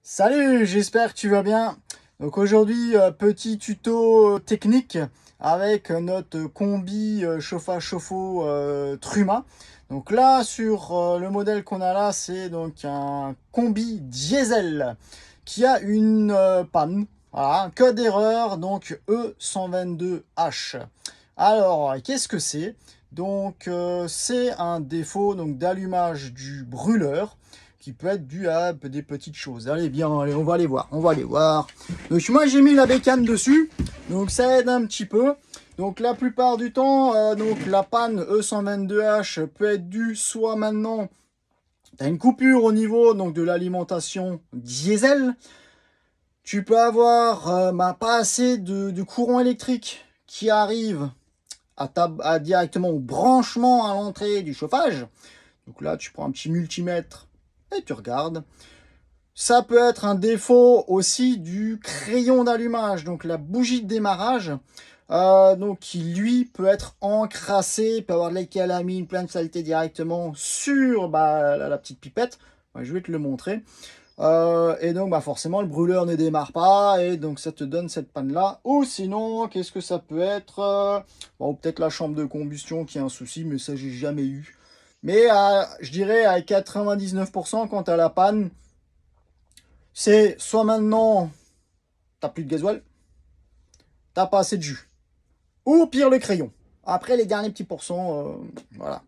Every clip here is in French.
Salut, j'espère que tu vas bien. Donc aujourd'hui, petit tuto technique avec notre combi chauffage chauffe-eau Truma. Donc là, sur le modèle qu'on a là, c'est donc un combi diesel qui a une panne. Voilà, un code erreur, donc E122H. Alors, qu'est-ce que c'est? Donc, c'est un défaut donc d'allumage du brûleur qui peut être dû à des petites choses. Allez, bien, allez, on va aller voir, Donc moi j'ai mis la bécane dessus, donc ça aide un petit peu. Donc la plupart du temps, donc la panne E122H peut être due soit maintenant, tu as une coupure au niveau donc, de l'alimentation diesel. Tu peux avoir pas assez de courant électrique qui arrive directement au branchement à l'entrée du chauffage. Donc là, tu prends un petit multimètre et tu regardes. Ça peut être un défaut aussi du crayon d'allumage, donc la bougie de démarrage, donc qui lui peut être encrassé, peut avoir de la calamine, plein de saleté directement sur la petite pipette. Je vais te le montrer. Et donc forcément le brûleur ne démarre pas et donc ça te donne cette panne là. Ou sinon, qu'est-ce que ça peut être? Bon, peut-être la chambre de combustion qui a un souci, mais ça j'ai jamais eu. Mais je dirais à 99% quand tu as la panne, c'est soit maintenant t'as plus de gasoil, t'as pas assez de jus, ou pire le crayon. Après les derniers petits pourcents, voilà.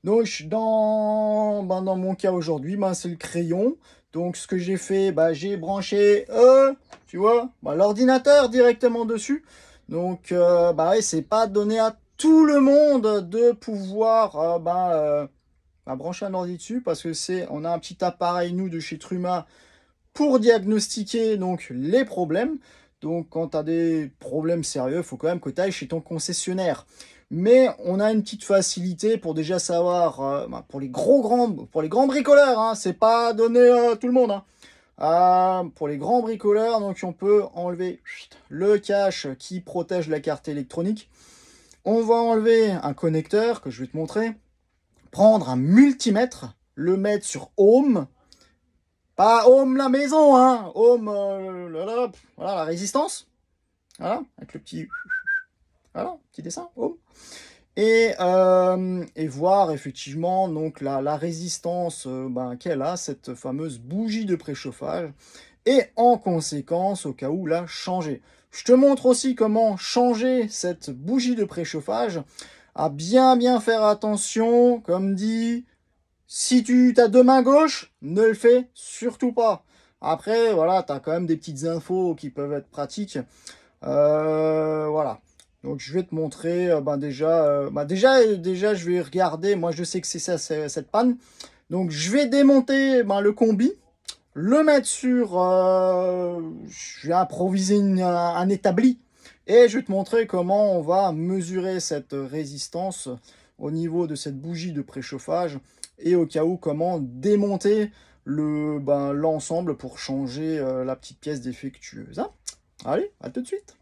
Donc dans mon cas aujourd'hui, c'est le crayon. Donc ce que j'ai fait, j'ai branché, tu vois, l'ordinateur directement dessus. Donc ouais, c'est pas donné à tout le monde de pouvoir brancher un ordi dessus parce que on a un petit appareil nous de chez Truma pour diagnostiquer donc les problèmes. Donc quand tu as des problèmes sérieux, il faut quand même que tu ailles chez ton concessionnaire. Mais on a une petite facilité pour déjà savoir, pour les grands bricoleurs, hein, c'est pas donné à tout le monde. Pour les grands bricoleurs, donc on peut enlever le cache qui protège la carte électronique. On va enlever un connecteur que je vais te montrer. Prendre un multimètre, le mettre sur Home. Pas Home la maison, hein. Home, voilà, la résistance. Voilà, avec le petit, voilà, petit dessin, Home. Et voir effectivement donc la résistance qu'elle a, cette fameuse bougie de préchauffage. Et en conséquence, au cas où, la changer. Je te montre aussi comment changer cette bougie de préchauffage. À bien faire attention, comme dit, si tu as deux mains gauches, ne le fais surtout pas. Après, voilà, tu as quand même des petites infos qui peuvent être pratiques. Voilà. Donc je vais te montrer, déjà, je vais regarder. Moi, je sais que c'est ça, cette panne. Donc je vais démonter le combi, le mettre sur. Je vais improviser un établi et je vais te montrer comment on va mesurer cette résistance au niveau de cette bougie de préchauffage et au cas où comment démonter l'ensemble pour changer la petite pièce défectueuse. Hein. Allez, à tout de suite.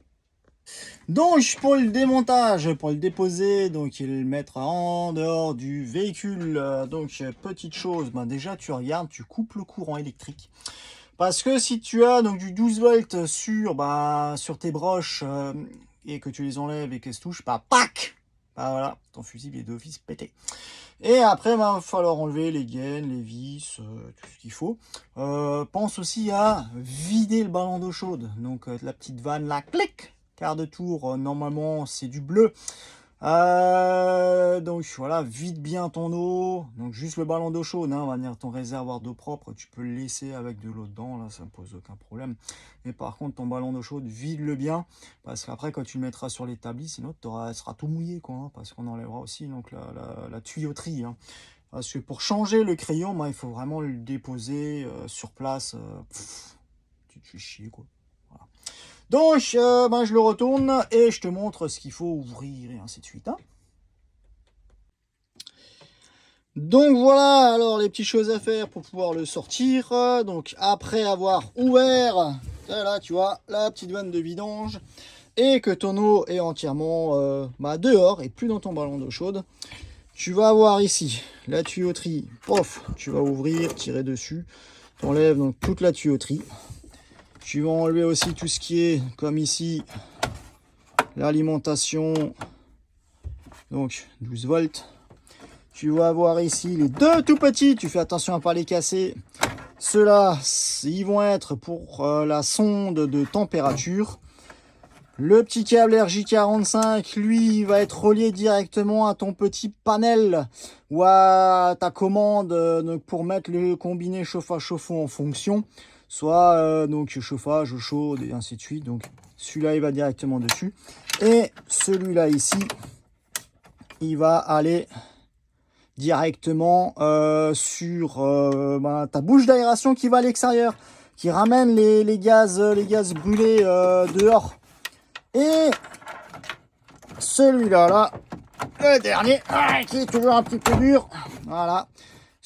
Donc pour le démontage, pour le déposer, donc et le mettre en dehors du véhicule, donc petite chose, déjà tu regardes, tu coupes le courant électrique. Parce que si tu as donc du 12 volts sur tes broches et que tu les enlèves et qu'elles se touchent, pac, voilà, ton fusible est d'office pété. Et après, il va falloir enlever les gaines, les vis, tout ce qu'il faut. Pense aussi à vider le ballon d'eau chaude. Donc la petite vanne là, clic, quart de tour, normalement c'est du bleu. Donc voilà, vide bien ton eau. Donc juste le ballon d'eau chaude, on va dire ton réservoir d'eau propre, tu peux le laisser avec de l'eau dedans, là ça ne pose aucun problème. Mais par contre ton ballon d'eau chaude, vide-le bien, parce qu'après quand tu le mettras sur l'établi, sinon elle sera tout mouillé quoi, parce qu'on enlèvera aussi donc la tuyauterie. Parce que pour changer le crayon, il faut vraiment le déposer sur place. Tu te fais chier quoi. Voilà. Donc, je le retourne et je te montre ce qu'il faut ouvrir et ainsi de suite. Hein. Donc voilà, alors les petites choses à faire pour pouvoir le sortir. Donc après avoir ouvert, là tu vois, la petite vanne de vidange et que ton eau est entièrement dehors et plus dans ton ballon d'eau chaude, tu vas avoir ici la tuyauterie, pof, tu vas ouvrir, tirer dessus. Tu enlèves donc toute la tuyauterie. Tu vas enlever aussi tout ce qui est, comme ici, l'alimentation, donc 12 volts. Tu vas avoir ici les deux tout petits, tu fais attention à ne pas les casser. Ceux-là, ils vont être pour la sonde de température. Le petit câble RJ45, lui, il va être relié directement à ton petit panel ou à ta commande donc pour mettre le combiné chauffage-chauffe-eau en fonction. Soit donc chauffage, eau chaude et ainsi de suite. Donc celui-là, il va directement dessus. Et celui-là ici, il va aller directement sur ta bouche d'aération qui va à l'extérieur, qui ramène les gaz brûlés dehors. Et celui-là, là, le dernier, qui est toujours un petit peu dur, voilà.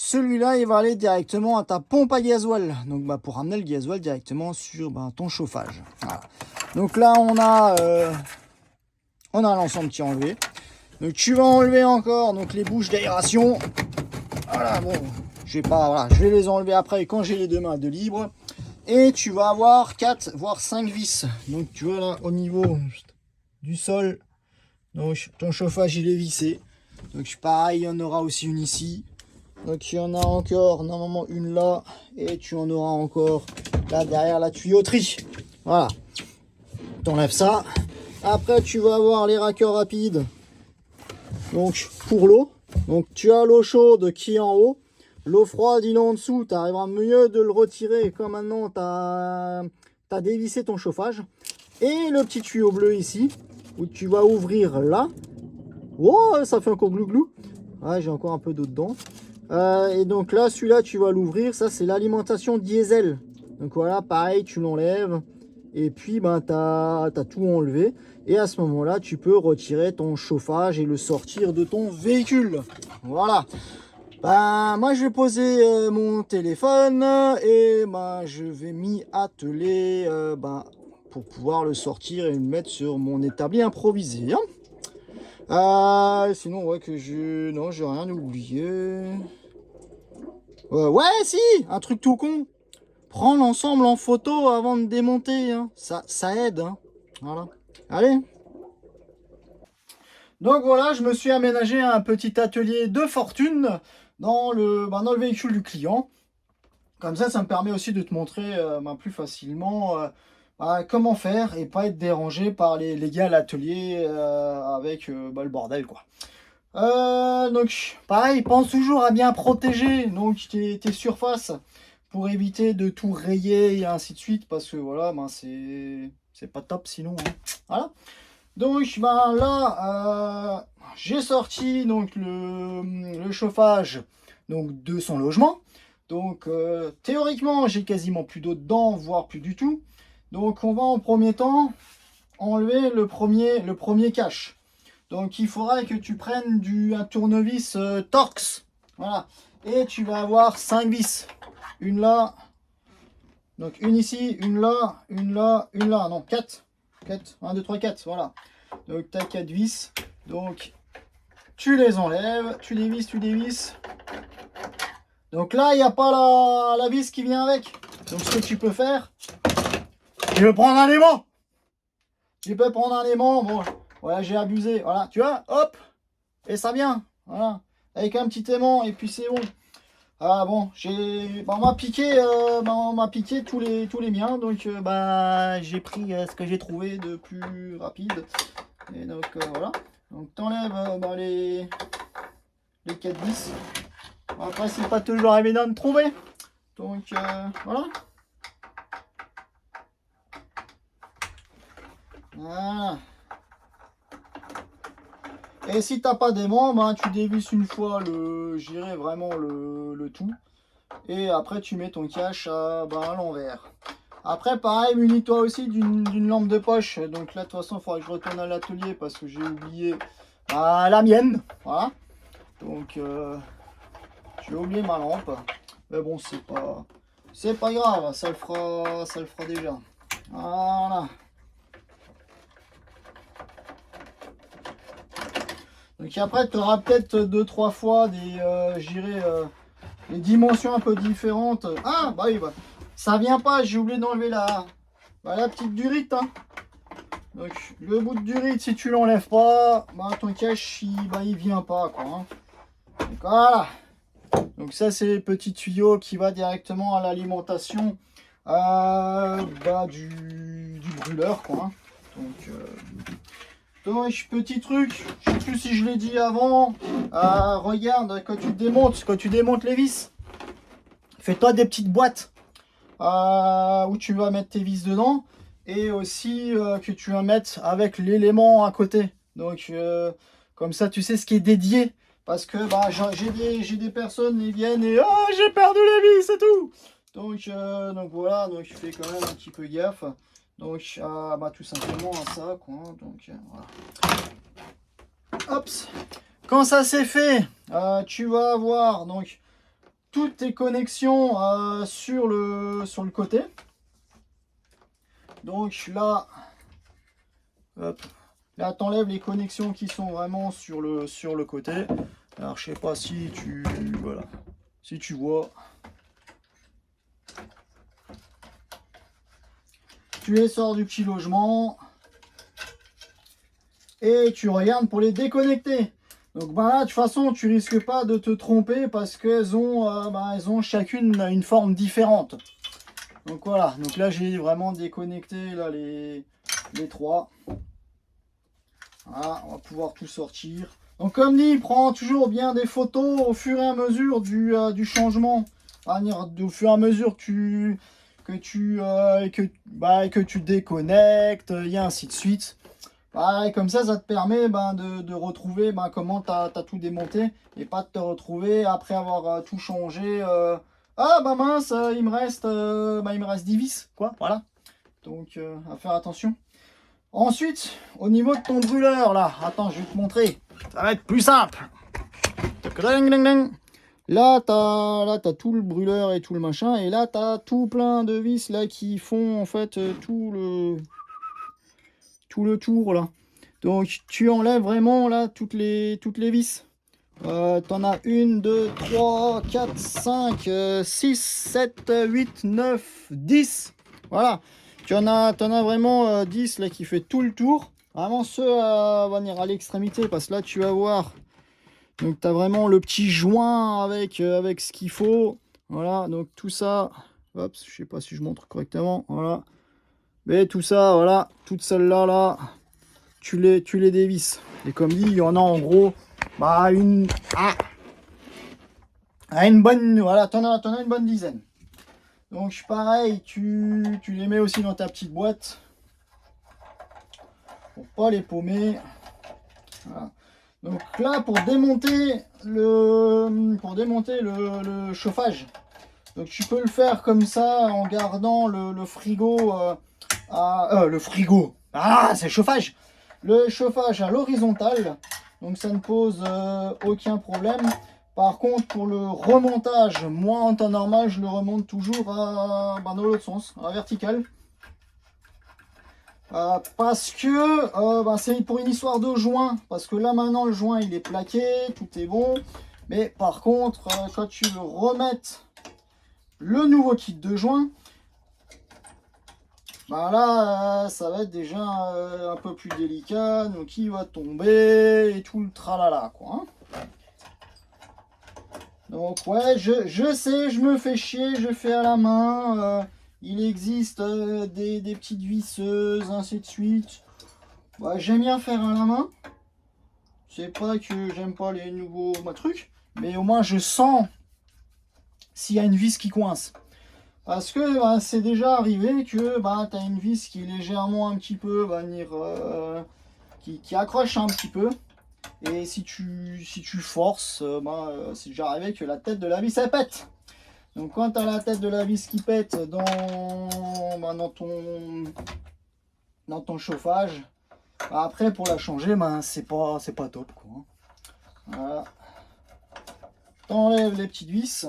Celui-là, il va aller directement à ta pompe à gasoil. Donc, pour ramener le gasoil directement sur ton chauffage. Voilà. Donc là, on a l'ensemble qui est enlevé. Donc, tu vas enlever encore donc les bouches d'aération. Voilà, bon, je vais les enlever après quand j'ai les deux mains de libre. Et tu vas avoir 4 voire 5 vis. Donc, tu vois là, au niveau du sol, donc ton chauffage il est vissé. Donc, pareil, il y en aura aussi une ici. Donc il y en a encore normalement une là et tu en auras encore là derrière la tuyauterie. Voilà. T'enlèves ça. Après tu vas avoir les raccords rapides. Donc pour l'eau. Donc tu as l'eau chaude qui est en haut. L'eau froide il est en dessous. Tu arriveras mieux de le retirer quand maintenant tu as dévissé ton chauffage. Et le petit tuyau bleu ici où tu vas ouvrir là. Oh, ça fait encore glou-glou. Ouais, j'ai encore un peu d'eau dedans. Et donc là, celui-là, tu vas l'ouvrir. Ça, c'est l'alimentation diesel. Donc voilà, pareil, tu l'enlèves. Et puis, tu as tout enlevé. Et à ce moment-là, tu peux retirer ton chauffage et le sortir de ton véhicule. Voilà. Moi, je vais poser mon téléphone et je vais m'y atteler pour pouvoir le sortir et le mettre sur mon établi improvisé. Sinon, ouais, non, j'ai rien oublié. Ouais, si, un truc tout con. Prends l'ensemble en photo avant de démonter. Hein. Ça aide. Hein. Voilà. Allez. Donc voilà, je me suis aménagé un petit atelier de fortune dans le véhicule du client. Comme ça me permet aussi de te montrer plus facilement comment faire et pas être dérangé par les gars à l'atelier avec le bordel, quoi. Donc pareil, pense toujours à bien protéger donc tes surfaces pour éviter de tout rayer et ainsi de suite, parce que voilà, c'est pas top sinon. Hein. Voilà. Donc là, j'ai sorti donc le chauffage donc de son logement. Donc théoriquement, j'ai quasiment plus d'eau dedans, voire plus du tout. Donc on va en premier temps enlever le premier cache. Donc il faudra que tu prennes un tournevis Torx. Voilà. Et tu vas avoir 5 vis. Une là. Donc une ici, une là, une là, une là. Non, 4. 4. 1, 2, 3, 4. Voilà. Donc tu as 4 vis. Donc tu les enlèves. Tu les visses. Donc là, il n'y a pas la vis qui vient avec. Donc ce que tu peux faire, tu peux prendre un aimant. Tu peux prendre un aimant. Bon, voilà, j'ai abusé. Voilà, tu vois, hop. Et ça vient. Voilà. Avec un petit aimant et puis c'est bon. Ah bon, on m'a piqué tous les miens, donc j'ai pris ce que j'ai trouvé de plus rapide. Et donc voilà. Donc t'enlèves les 4 vis. Après c'est pas toujours évident de trouver. Donc voilà. Voilà. Et si t'as pas d'aimant, tu dévisses une fois vraiment le tout. Et après tu mets ton cache à l'envers. Après pareil, munis-toi aussi d'une lampe de poche. Donc là de toute façon il faudra que je retourne à l'atelier parce que j'ai oublié la mienne. Voilà. Donc j'ai oublié ma lampe. Mais bon c'est pas grave, ça le fera déjà. Voilà. Donc après tu auras peut-être 2-3 fois des les dimensions un peu différentes. Ah, bah oui, bah, ça vient pas, j'ai oublié d'enlever la petite durite. Hein. Donc, le bout de durite, si tu l'enlèves pas, bah, ton cache, il vient pas, quoi. Hein. Donc, voilà. Donc, ça, c'est le petit tuyau qui va directement à l'alimentation du brûleur, quoi. Hein. Donc, petit truc, je sais plus si je l'ai dit avant, regarde, quand tu démontes les vis, fais-toi des petites boîtes où tu vas mettre tes vis dedans et aussi que tu vas mettre avec l'élément à côté. Donc, comme ça, tu sais ce qui est dédié. Parce que bah, j'ai des personnes qui viennent et oh, j'ai perdu les vis et tout. Donc voilà, donc je fais quand même un petit peu gaffe. Donc bah, tout simplement à ça, quoi. Donc voilà. Hop. Quand ça c'est fait, tu vas avoir donc toutes tes connexions sur le côté. Donc là, hop, là t'enlèves les connexions qui sont vraiment sur le côté. Alors je sais pas si tu vois. Tu les sors du petit logement et tu regardes pour les déconnecter. Donc bah là, de toute façon, tu risques pas de te tromper parce qu'elles ont chacune une forme différente. Donc voilà, donc là j'ai vraiment déconnecté là, les trois. Voilà, on va pouvoir tout sortir. Donc comme dit, prends toujours bien des photos au fur et à mesure du changement. Au fur et à mesure que tu déconnectes, et ainsi de suite. Et comme ça te permet de retrouver comment tu as tout démonté et pas de te retrouver après avoir tout changé. Ah bah mince, il me reste 10 vis, quoi, voilà. Donc à faire attention. Ensuite, au niveau de ton brûleur, là, attends, je vais te montrer. Ça va être plus simple. Là, t'as tout le brûleur et tout le machin, et là, t'as tout plein de vis là qui font en fait tout le tour là. Donc, tu enlèves vraiment là toutes les vis. T'en as 1, 2, 3, 4, 5, 6, 7, 8, 9, 10. Voilà. T'en as vraiment 10 là qui fait tout le tour. Vraiment ceux à venir à l'extrémité parce que là tu vas voir. Donc tu as vraiment le petit joint avec ce qu'il faut. Voilà, donc tout ça. Hop, je sais pas si je montre correctement. Voilà. Mais tout ça, voilà, toutes celles-là, là, tu les dévisses. Et comme dit, il y en a en gros une bonne. Voilà, t'en as une bonne dizaine. Donc pareil, tu les mets aussi dans ta petite boîte. Pour pas les paumer. Voilà. Donc là, pour démonter le chauffage, donc tu peux le faire comme ça en gardant le frigo le frigo. Ah, c'est le chauffage. Le chauffage à l'horizontale. Donc ça ne pose aucun problème. Par contre, pour le remontage, moi en temps normal, je le remonte toujours dans l'autre sens, à la verticale. Parce que c'est pour une histoire de joint. Parce que là maintenant le joint il est plaqué, tout est bon. Mais par contre, quand tu veux remettre le nouveau kit de joint, là ça va être déjà un peu plus délicat. Donc il va tomber et tout le tralala quoi. Hein. Donc ouais, je sais, je me fais chier, je fais à la main. Il existe des petites visseuses, ainsi de suite. J'aime bien faire à la main. C'est pas que j'aime pas les nouveaux trucs, mais au moins je sens s'il y a une vis qui coince. Parce que c'est déjà arrivé que tu as une vis qui est légèrement un petit peu qui accroche un petit peu. Et si tu forces, c'est déjà arrivé que la tête de la vis elle pète. Donc quand tu as la tête de la vis qui pète dans ton chauffage, après pour la changer, c'est pas top quoi. Voilà. T'enlèves les petites vis.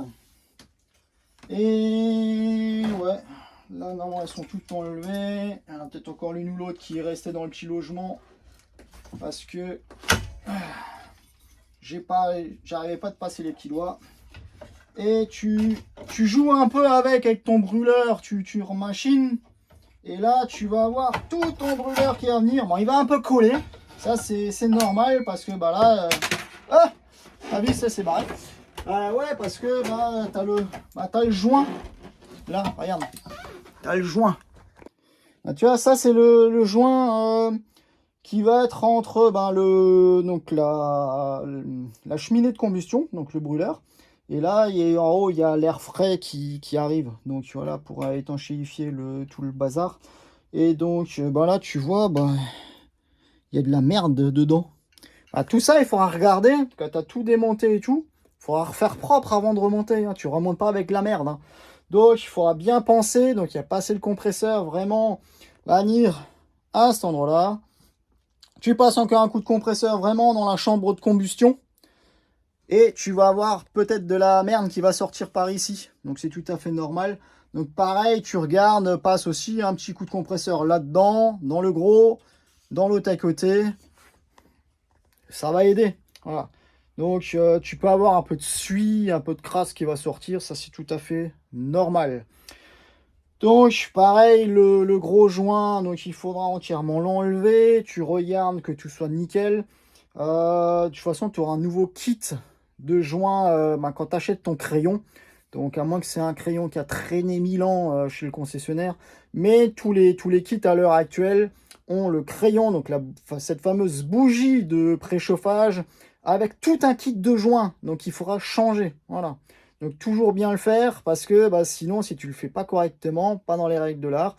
Et ouais, là normalement elles sont toutes enlevées. Il y en a peut-être encore l'une ou l'autre qui est restée dans le petit logement. Parce que j'arrivais pas de passer les petits doigts. et tu joues un peu avec ton brûleur, tu remachines. Et là, tu vas avoir tout ton brûleur qui va venir. Bon, il va un peu coller. Ça, c'est normal parce que bah là... ah, la vis, ça c'est barré. Ouais, parce que bah, t'as le joint. Là, regarde. T'as le joint. Bah, tu vois, ça c'est le joint qui va être entre donc la cheminée de combustion, donc le brûleur. Et là, en haut, il y a l'air frais qui arrive. Donc voilà, pour étanchéifier tout le bazar. Et donc bah là, tu vois, bah, il y a de la merde dedans. Bah, tout ça, il faudra regarder. Quand tu as tout démonté et tout, il faudra refaire propre avant de remonter. Hein. Tu ne remontes pas avec la merde. Hein. Donc, il faudra bien penser. Donc, il y a passé le compresseur vraiment va venir à cet endroit-là. Tu passes encore un coup de compresseur vraiment dans la chambre de combustion. Et tu vas avoir peut-être de la merde qui va sortir par ici. Donc, c'est tout à fait normal. Donc, pareil, tu regardes, passe aussi un petit coup de compresseur là-dedans, dans le gros, dans l'autre à côté. Ça va aider. Voilà. Donc, tu peux avoir un peu de suie, un peu de crasse qui va sortir. Ça, c'est tout à fait normal. Donc, pareil, le gros joint, donc il faudra entièrement l'enlever. Tu regardes que tout soit nickel. De toute façon, tu auras un nouveau kit de joint quand tu achètes ton crayon. Donc, à moins que c'est un crayon qui a traîné 1000 ans chez le concessionnaire. Mais tous les kits à l'heure actuelle ont le crayon, donc cette fameuse bougie de préchauffage avec tout un kit de joints. Donc, il faudra changer. Voilà. Donc, toujours bien le faire parce que sinon, si tu le fais pas correctement, pas dans les règles de l'art,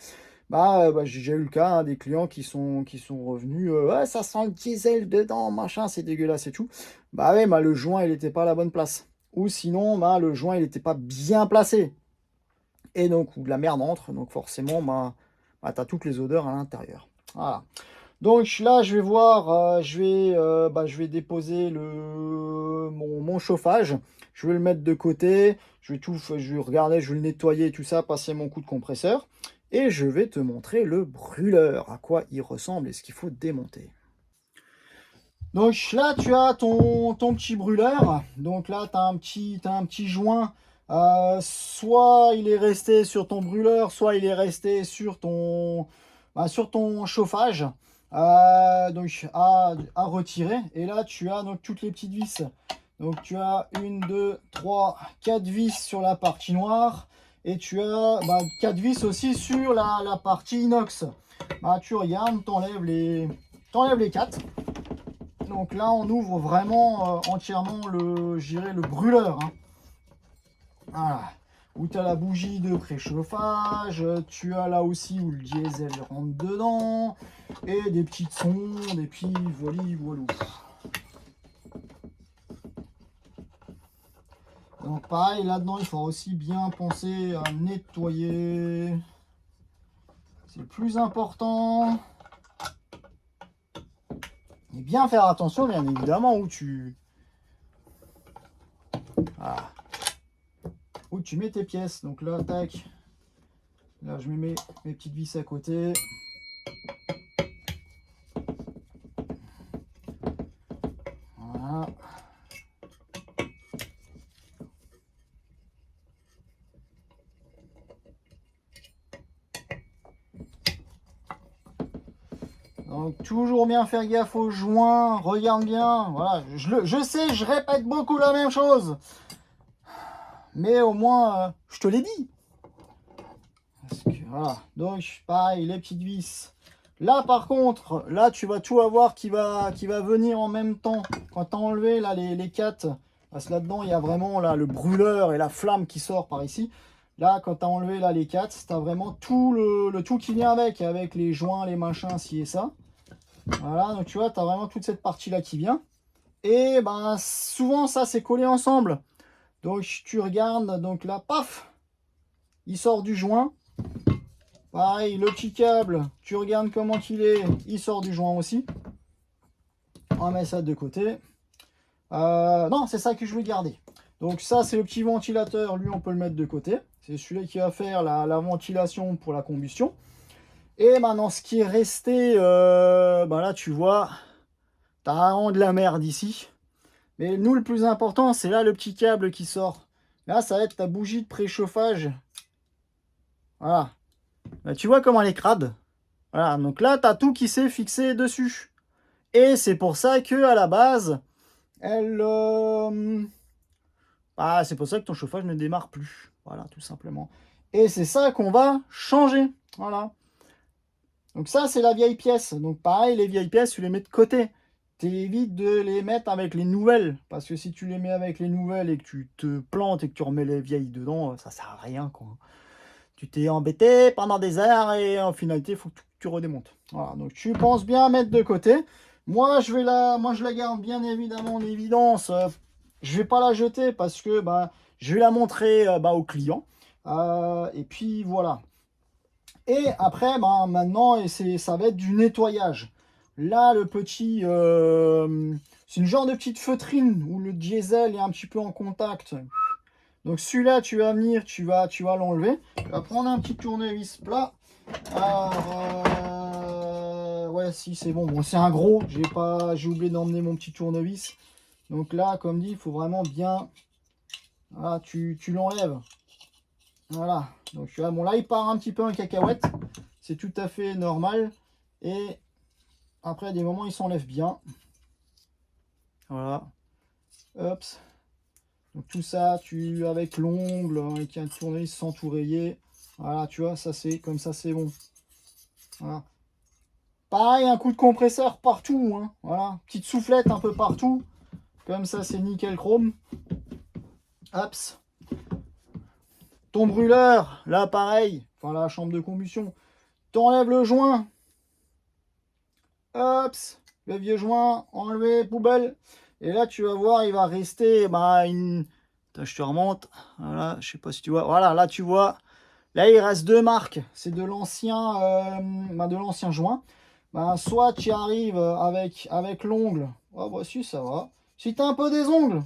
j'ai déjà eu le cas des clients qui sont revenus. Ouais, ça sent le diesel dedans, machin, c'est dégueulasse et tout. Ouais, le joint, il n'était pas à la bonne place. Ou sinon, le joint, il n'était pas bien placé. Et donc, où de la merde entre. Donc, forcément, tu as toutes les odeurs à l'intérieur. Voilà. Donc là, je vais voir, je vais déposer mon chauffage. Je vais le mettre de côté. Je vais regarder, je vais le nettoyer, tout ça, passer mon coup de compresseur. Et je vais te montrer le brûleur, à quoi il ressemble et ce qu'il faut démonter. Donc là, tu as ton petit brûleur. Donc là, tu as un petit joint. Soit il est resté sur ton brûleur, soit il est resté sur ton chauffage. Donc à retirer. Et là, tu as donc toutes les petites vis. Donc tu as 1, 2, 3, 4 vis sur la partie noire. Et tu as 4 vis aussi sur la partie inox. Tu regardes, t'enlèves les 4. Donc là, on ouvre vraiment entièrement le brûleur. Hein. Voilà. Où tu as la bougie de préchauffage, tu as là aussi où le diesel rentre dedans, et des petites sondes, et puis voilà. Donc pareil, là-dedans, il faut aussi bien penser à nettoyer. C'est le plus important. Et bien faire attention, bien évidemment, où tu mets tes pièces. Donc là, tac. Là, je mets mes petites vis à côté. Voilà. Donc toujours bien faire gaffe aux joints, regarde bien, voilà, je sais, je répète beaucoup la même chose, mais au moins, je te l'ai dit. Parce que, voilà, donc pareil, les petites vis. Là par contre, là tu vas tout avoir qui va venir en même temps. Quand tu as enlevé là, les 4, parce que là-dedans il y a vraiment là, le brûleur et la flamme qui sort par ici. Là, quand tu as enlevé là, les 4, tu as vraiment tout le tout qui vient avec les joints, les machins, ci et ça. Voilà, donc tu vois, tu as vraiment toute cette partie-là qui vient. Et souvent, ça, c'est collé ensemble. Donc, tu regardes, donc là, paf, il sort du joint. Pareil, le petit câble, tu regardes comment il est, il sort du joint aussi. On met ça de côté. Non, c'est ça que je veux garder. Donc ça, c'est le petit ventilateur. Lui, on peut le mettre de côté. C'est celui qui va faire la ventilation pour la combustion. Et maintenant, ce qui est resté, là, tu vois, t'as vraiment de la merde ici. Mais nous, le plus important, c'est là le petit câble qui sort Là, ça va être ta bougie de préchauffage. Voilà. Bah, tu vois comment elle est crade. Voilà, donc là, tu as tout qui s'est fixé dessus. Et c'est pour ça que à la base, elle... bah, c'est pour ça que ton chauffage ne démarre plus. Voilà, tout simplement. Et c'est ça qu'on va changer. Voilà. Donc ça, c'est la vieille pièce. Donc pareil, les vieilles pièces, tu les mets de côté. T'évites de les mettre avec les nouvelles. Parce que si tu les mets avec les nouvelles et que tu te plantes et que tu remets les vieilles dedans, ça sert à rien, quoi. Tu t'es embêté pendant des heures et en finalité, il faut que tu redémontes. Voilà, donc tu penses bien mettre de côté. Moi, je la garde bien évidemment en évidence. Je vais pas la jeter parce que bah, je vais la montrer au client. Et puis voilà. Et après, bah, maintenant, ça va être du nettoyage. Là, le petit, c'est une genre de petite feutrine où le diesel est un petit peu en contact. Donc celui-là, tu vas venir, tu vas l'enlever. Tu vas prendre un petit tournevis plat. Alors, ouais, si c'est bon. Bon, c'est un gros. J'ai oublié d'emmener mon petit tournevis. Donc là, comme dit, il faut vraiment bien. Voilà, tu l'enlèves. Voilà. Donc tu vois, bon là, il part un petit peu en cacahuète. C'est tout à fait normal. Et après, à des moments, il s'enlève bien. Voilà. Hop. Donc tout ça, avec l'ongle, avec un tournevis sans tout rayer. Voilà, tu vois, ça c'est comme ça, c'est bon. Voilà. Pareil, un coup de compresseur partout. Hein. Voilà, petite soufflette un peu partout. Comme ça, c'est nickel chrome. Hop. Ton brûleur, là pareil. Enfin, la chambre de combustion. T'enlèves le joint. Hop. Le vieux joint, enlevé, poubelle. Et là, tu vas voir, il va rester une... Attends, je te remonte. Voilà, je sais pas si tu vois. Voilà, là, tu vois. Là, il reste deux marques. C'est de l'ancien joint. Soit tu arrives avec l'ongle. Oh, voici, ça va. Si tu as un peu des ongles,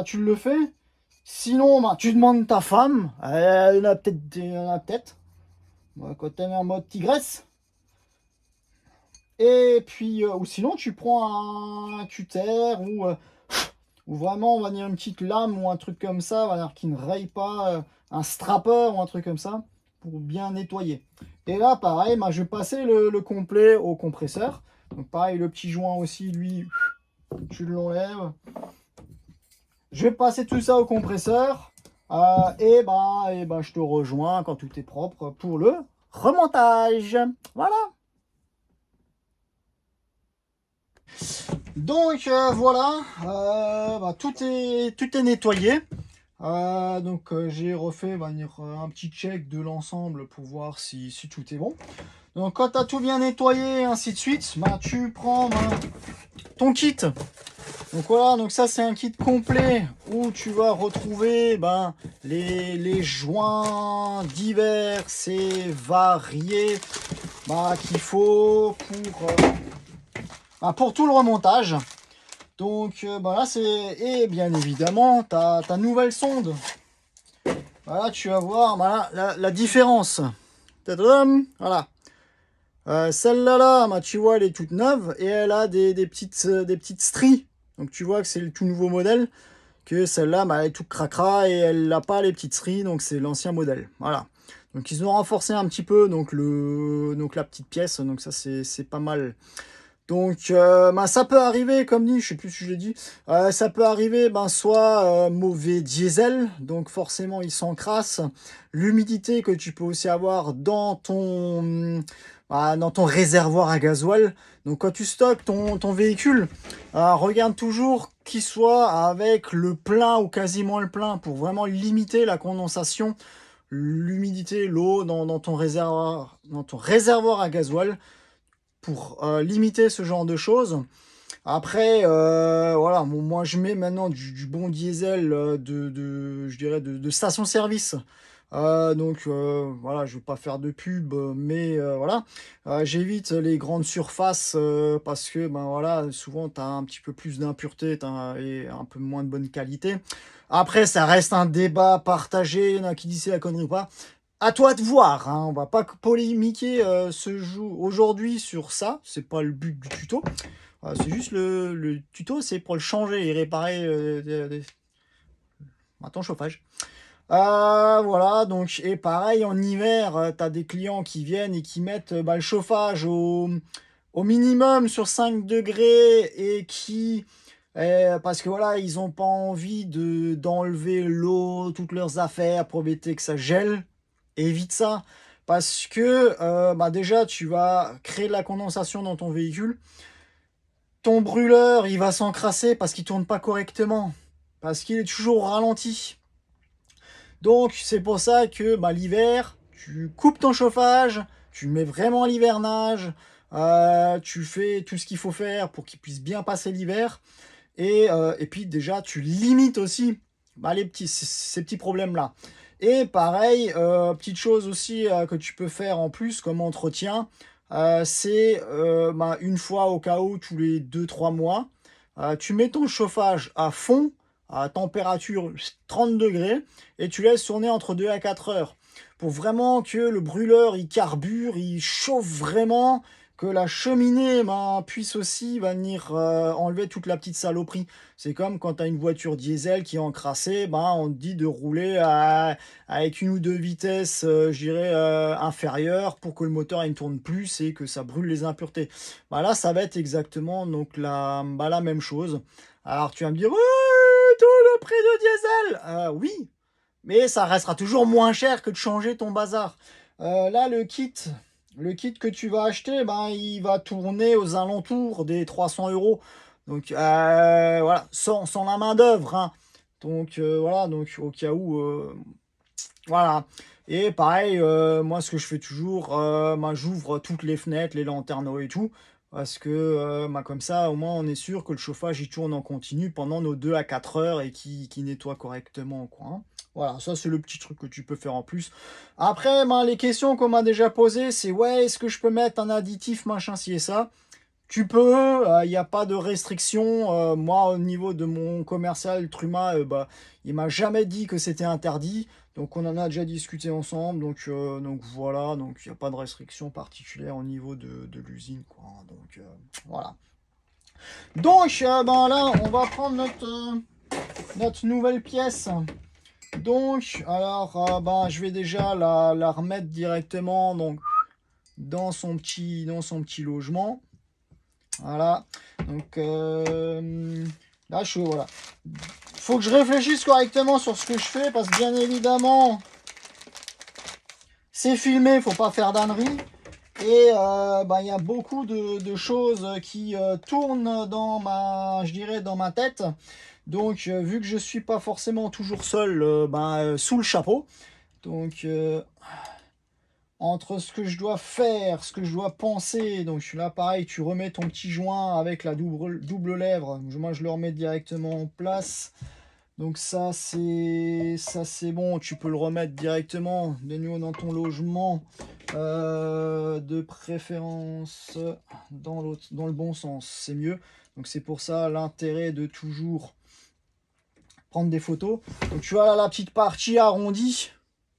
tu le fais. Sinon, tu demandes ta femme. Elle en a peut-être. Quand tu es en mode tigresse. Et puis, ou sinon, tu prends un cutter ou vraiment, on va dire une petite lame ou un truc comme ça, on va dire qui ne raye pas, un strapper ou un truc comme ça, pour bien nettoyer. Et là, pareil, je vais passer le complet au compresseur. Donc pareil, le petit joint aussi, lui, tu l'enlèves. Je vais passer tout ça au compresseur. Je te rejoins quand tout est propre pour le remontage. Voilà. Donc voilà, tout est nettoyé. J'ai refait un petit check de l'ensemble pour voir si tout est bon. Donc quand tu as tout bien nettoyé, ainsi de suite, tu prends ton kit. Donc voilà, donc ça c'est un kit complet où tu vas retrouver les joints divers et variés qu'il faut pour tout le remontage. Donc là c'est... Et bien évidemment ta nouvelle sonde. Voilà, tu vas voir la différence. Tadam, voilà. Celle-là, tu vois, elle est toute neuve et elle a des petites stries. Donc tu vois que c'est le tout nouveau modèle. Que celle-là, elle est toute cracra et elle n'a pas les petites stries. Donc c'est l'ancien modèle. Voilà. Donc ils ont renforcé un petit peu donc la petite pièce. Donc ça c'est pas mal. Donc, ça peut arriver, comme dit, je sais plus si je l'ai dit, ça peut arriver, soit mauvais diesel, donc forcément il s'encrasse. L'humidité que tu peux aussi avoir dans ton réservoir à gasoil. Donc, quand tu stockes ton véhicule, regarde toujours qu'il soit avec le plein ou quasiment le plein pour vraiment limiter la condensation, l'humidité, l'eau dans ton réservoir à gasoil, pour limiter ce genre de choses. Après, voilà, moi je mets maintenant du bon diesel je dirais de station-service. Voilà, je vais pas faire de pub, mais voilà, j'évite les grandes surfaces parce que voilà, souvent tu as un petit peu plus d'impureté et un peu moins de bonne qualité. Après, ça reste un débat partagé, il y en a qui disent c'est la connerie ou pas. À toi de voir, hein. On va pas polémiquer aujourd'hui sur ça, c'est pas le but du tuto. C'est juste le tuto, c'est pour le changer et réparer ton chauffage. Voilà, donc, et pareil, en hiver, tu as des clients qui viennent et qui mettent le chauffage au minimum sur 5 degrés et qui, parce que voilà, ils n'ont pas envie d'enlever l'eau, toutes leurs affaires pour éviter que ça gèle. Évite ça, parce que déjà, tu vas créer de la condensation dans ton véhicule. Ton brûleur, il va s'encrasser parce qu'il tourne pas correctement, parce qu'il est toujours au ralenti. Donc c'est pour ça que l'hiver, tu coupes ton chauffage, tu mets vraiment l'hivernage, tu fais tout ce qu'il faut faire pour qu'il puisse bien passer l'hiver. Et puis déjà, tu limites aussi ces petits problèmes-là. Et pareil, petite chose aussi que tu peux faire en plus comme entretien, c'est une fois au cas où, tous les 2-3 mois, tu mets ton chauffage à fond, à température 30 degrés, et tu laisses tourner entre 2 à 4 heures. Pour vraiment que le brûleur, il carbure, il chauffe vraiment, que la cheminée puisse aussi venir enlever toute la petite saloperie. C'est comme quand tu as une voiture diesel qui est encrassée, on te dit de rouler avec une ou deux vitesses, je dirais, inférieures pour que le moteur il ne tourne plus et que ça brûle les impuretés. Là, ça va être exactement donc la même chose. Alors tu vas me dire, tout le prix de diesel. Oui, mais ça restera toujours moins cher que de changer ton bazar. Là, le kit que tu vas acheter, il va tourner aux alentours des 300 euros. Donc voilà, sans la main d'œuvre. Hein. Donc voilà, donc au cas où, voilà. Et pareil, moi ce que je fais toujours, j'ouvre toutes les fenêtres, les lanterneaux et tout. Parce que comme ça, au moins, on est sûr que le chauffage il tourne en continu pendant nos 2 à 4 heures et qui nettoie correctement. Quoi, hein. Voilà, ça c'est le petit truc que tu peux faire en plus. Après, les questions qu'on m'a déjà posées, c'est ouais, est-ce que je peux mettre un additif, machin, ci et ça? Tu peux, il n'y a pas de restriction. Moi, au niveau de mon commercial Truma, il m'a jamais dit que c'était interdit. Donc, on en a déjà discuté ensemble. Donc voilà, donc il n'y a pas de restriction particulière au niveau de l'usine, quoi. Donc voilà. Donc là, on va prendre notre nouvelle pièce. Donc, alors, je vais déjà la remettre directement donc, dans son petit logement. Voilà. Donc là, voilà. Faut que je réfléchisse correctement sur ce que je fais parce que bien évidemment, c'est filmé, faut pas faire d'ânerie. Et il y a beaucoup de choses qui tournent je dirais, dans ma tête. Donc, vu que je suis pas forcément toujours seul, sous le chapeau. Donc, entre ce que je dois faire, ce que je dois penser, donc là pareil, tu remets ton petit joint avec la double lèvre, moi je le remets directement en place, donc ça c'est bon, tu peux le remettre directement de nouveau dans ton logement, de préférence dans le bon sens, c'est mieux, donc c'est pour ça l'intérêt de toujours prendre des photos. Donc tu vois là la petite partie arrondie,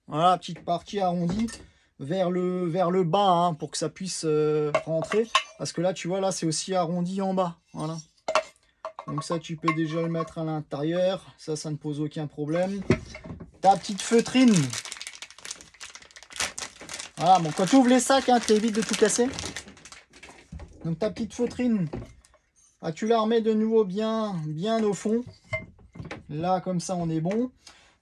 voilà la petite partie arrondie, vers le bas hein, pour que ça puisse rentrer parce que là tu vois là c'est aussi arrondi en bas, voilà, donc ça tu peux déjà le mettre à l'intérieur, ça ne pose aucun problème. Ta petite feutrine, voilà, bon quand tu ouvres les sacs hein, t'évites de tout casser, donc ta petite feutrine tu la remets de nouveau bien au fond là, comme ça on est bon.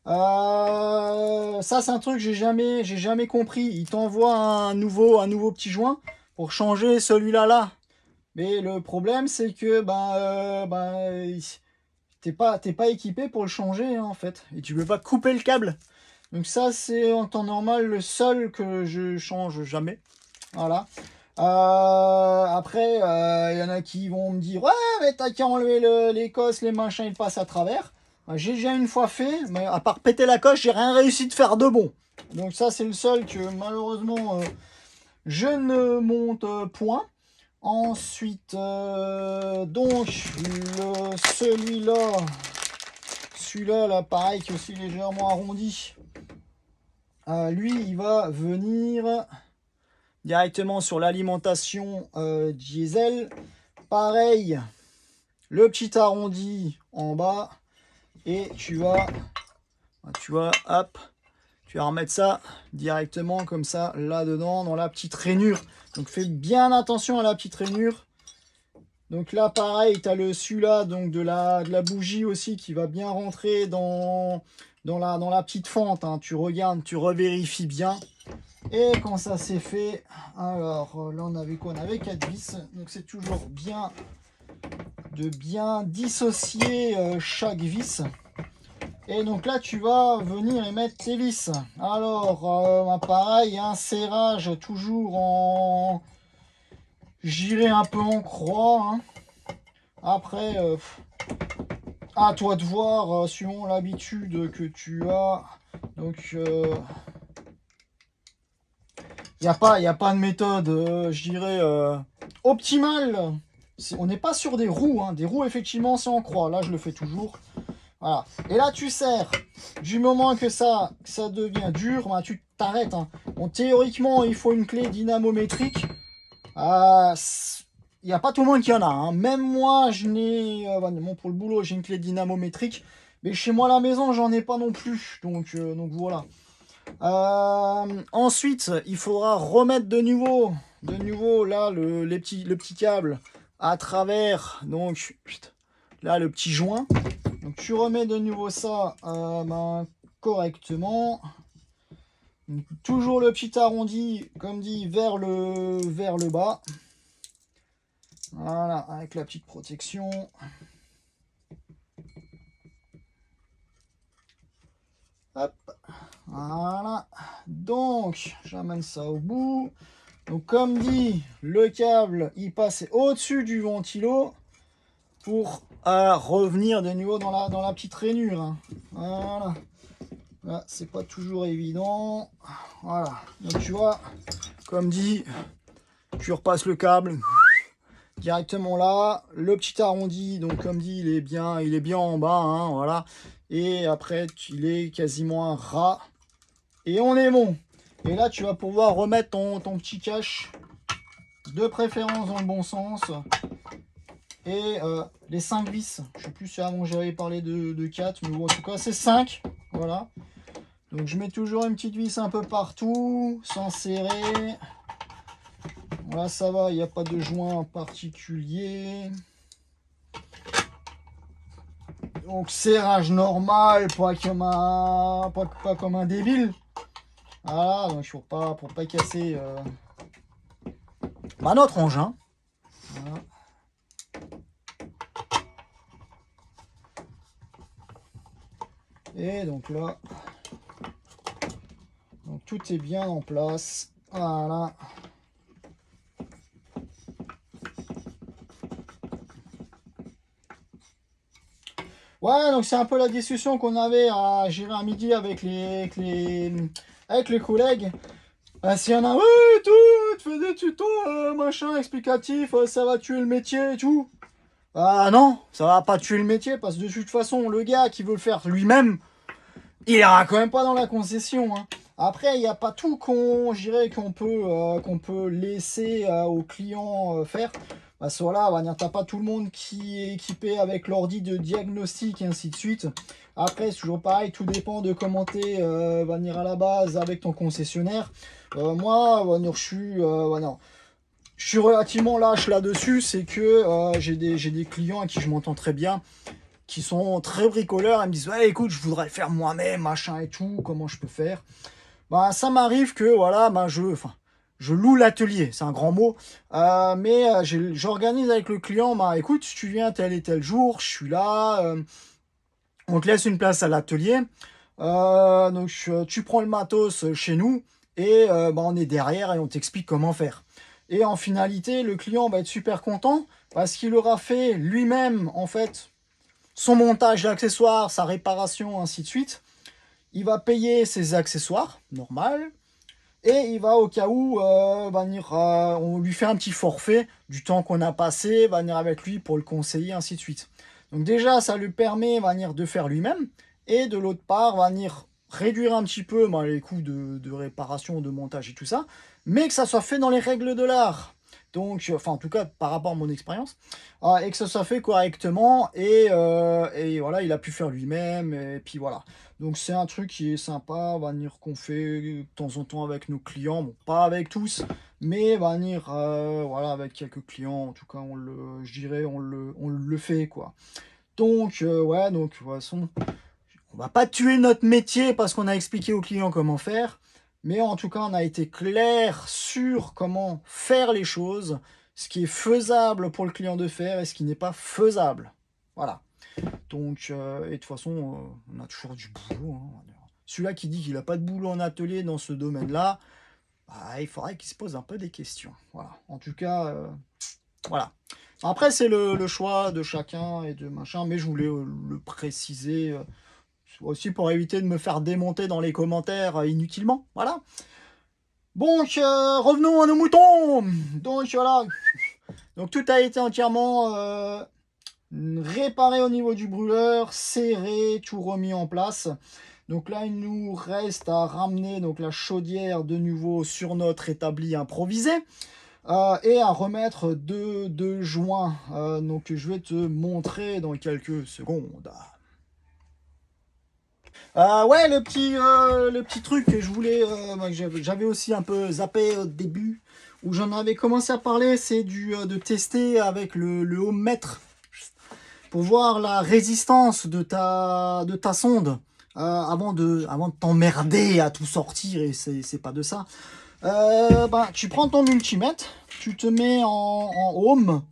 Ça c'est un truc que j'ai jamais compris. Il t'envoie un nouveau petit joint pour changer celui-là. Mais le problème c'est que t'es pas équipé pour le changer hein, en fait. Et tu peux pas couper le câble. Donc ça c'est en temps normal le seul que je change jamais. Voilà. Après, il y en a qui vont me dire ouais mais t'as qu'à enlever les cosses, les machins, ils passent à travers. J'ai déjà une fois fait, mais à part péter la coche, j'ai rien réussi de faire de bon. Donc ça, c'est le seul que malheureusement, je ne monte point. Ensuite, donc, celui-là, là, pareil, qui est aussi légèrement arrondi. Lui, il va venir directement sur l'alimentation diesel. Pareil, le petit arrondi en bas. Et tu vas Tu vois, hop, tu vas remettre ça directement comme ça, là-dedans, dans la petite rainure. Donc fais bien attention à la petite rainure. Donc là, pareil, tu as le celui-là, donc de la bougie aussi qui va bien rentrer dans la petite fente. Hein. Tu regardes, tu revérifies bien. Et quand ça c'est fait, alors là on avait quoi? On avait 4 vis. Donc c'est toujours bien de bien dissocier chaque vis. Et donc là tu vas venir et mettre tes vis. Alors pareil, un serrage toujours en... J'irai un peu en croix. Hein. Après, à toi de voir, suivant l'habitude que tu as. Donc, il n'y a pas de méthode, je dirais, optimale. On n'est pas sur des roues. Hein. Des roues, effectivement, c'est en croix. Là, je le fais toujours. Voilà. Et là, tu serres. Du moment que ça devient dur, ben, tu t'arrêtes. Hein. Bon, théoriquement, il faut une clé dynamométrique. Il n'y a pas tout le monde qui en a. Hein. Même moi, je n'ai... bon, pour le boulot, j'ai une clé dynamométrique. Mais chez moi à la maison, j'en ai pas non plus. Donc voilà. Ensuite, il faudra remettre de nouveau là le petit câble à travers. Donc là, le petit joint. Donc tu remets de nouveau ça correctement. Donc, toujours le petit arrondi, comme dit, vers le bas. Voilà, avec la petite protection. Hop, voilà. Donc, j'amène ça au bout. Donc, comme dit, le câble, il passe au-dessus du ventilo pour revenir de nouveau dans la petite rainure. Hein. Voilà. Là, c'est pas toujours évident. Voilà. Donc, tu vois, comme dit, tu repasses le câble directement là, le petit arrondi, donc comme dit, il est bien en bas, hein, voilà. Et après, il est quasiment un ras. Et on est bon. Et là, tu vas pouvoir remettre ton petit cache, de préférence dans le bon sens. Et les 5 vis, je sais plus si avant j'avais parlé de 4, mais bon, en tout cas, c'est 5. Voilà. Donc, je mets toujours une petite vis un peu partout, sans serrer. Là, ça va, il n'y a pas de joint particulier. Donc, serrage normal, pas comme un débile. Voilà, donc pour pas casser notre engin. Voilà. Et donc là, donc tout est bien en place. Voilà. Ouais, donc c'est un peu la discussion qu'on avait à gérer à midi avec les collègues. S'il y en a, ouais, tout, tu fais des tutos, machin, explicatif, ça va tuer le métier et tout. Ah non, ça va pas tuer le métier parce que de toute façon, le gars qui veut le faire lui-même, il ira quand même pas dans la concession. Hein. Après, il n'y a pas tout qu'on peut laisser aux clients faire. Parce que voilà, t'as pas tout le monde qui est équipé avec l'ordi de diagnostic et ainsi de suite. Après, c'est toujours pareil, tout dépend de comment t'es venir à la base avec ton concessionnaire. Moi, je suis relativement lâche là-dessus, c'est que j'ai des clients à qui je m'entends très bien, qui sont très bricoleurs, ils me disent ouais, écoute, je voudrais le faire moi-même, machin et tout, comment je peux faire? Bah ça m'arrive que voilà, je loue l'atelier, c'est un grand mot, mais j'organise avec le client, bah écoute, si tu viens tel et tel jour, je suis là, on te laisse une place à l'atelier, donc tu prends le matos chez nous et on est derrière et on t'explique comment faire. Et en finalité, le client va être super content parce qu'il aura fait lui-même en fait son montage d'accessoires, sa réparation, ainsi de suite. Il va payer ses accessoires, normal. Et il va au cas où on lui fait un petit forfait du temps qu'on a passé, va venir avec lui pour le conseiller, ainsi de suite. Donc déjà, ça lui permet de faire lui-même. Et de l'autre part, venir réduire un petit peu les coûts de réparation, de montage et tout ça. Mais que ça soit fait dans les règles de l'art. Donc, enfin, en tout cas, par rapport à mon expérience, et que ça soit fait correctement, et voilà, il a pu faire lui-même, et puis voilà. Donc, c'est un truc qui est sympa, on va dire qu'on fait de temps en temps avec nos clients, bon, pas avec tous, mais on va dire, voilà, avec quelques clients, en tout cas, je dirais, on le fait, quoi. Donc, ouais, donc, de toute façon, on va pas tuer notre métier parce qu'on a expliqué aux clients comment faire, mais en tout cas, on a été clair sur comment faire les choses, ce qui est faisable pour le client de faire et ce qui n'est pas faisable. Voilà. Donc, et de toute façon, on a toujours du boulot, hein. Celui-là qui dit qu'il n'a pas de boulot en atelier dans ce domaine-là, bah, il faudrait qu'il se pose un peu des questions. Voilà. En tout cas, voilà. Après, c'est le choix de chacun et de machin, mais je voulais le préciser aussi pour éviter de me faire démonter dans les commentaires inutilement. Voilà. Donc, revenons à nos moutons. Donc, voilà. Donc, tout a été entièrement réparé au niveau du brûleur, serré, tout remis en place. Donc là, il nous reste à ramener donc la chaudière de nouveau sur notre établi improvisé. Et à remettre deux joints. Donc je vais te montrer dans quelques secondes. Ouais, le petit truc que je voulais, que j'avais aussi un peu zappé au début, où j'en avais commencé à parler, c'est de tester avec le ohmmètre pour voir la résistance de ta sonde avant de t'emmerder à tout sortir, et c'est pas de ça. Tu prends ton multimètre, tu te mets en ohm,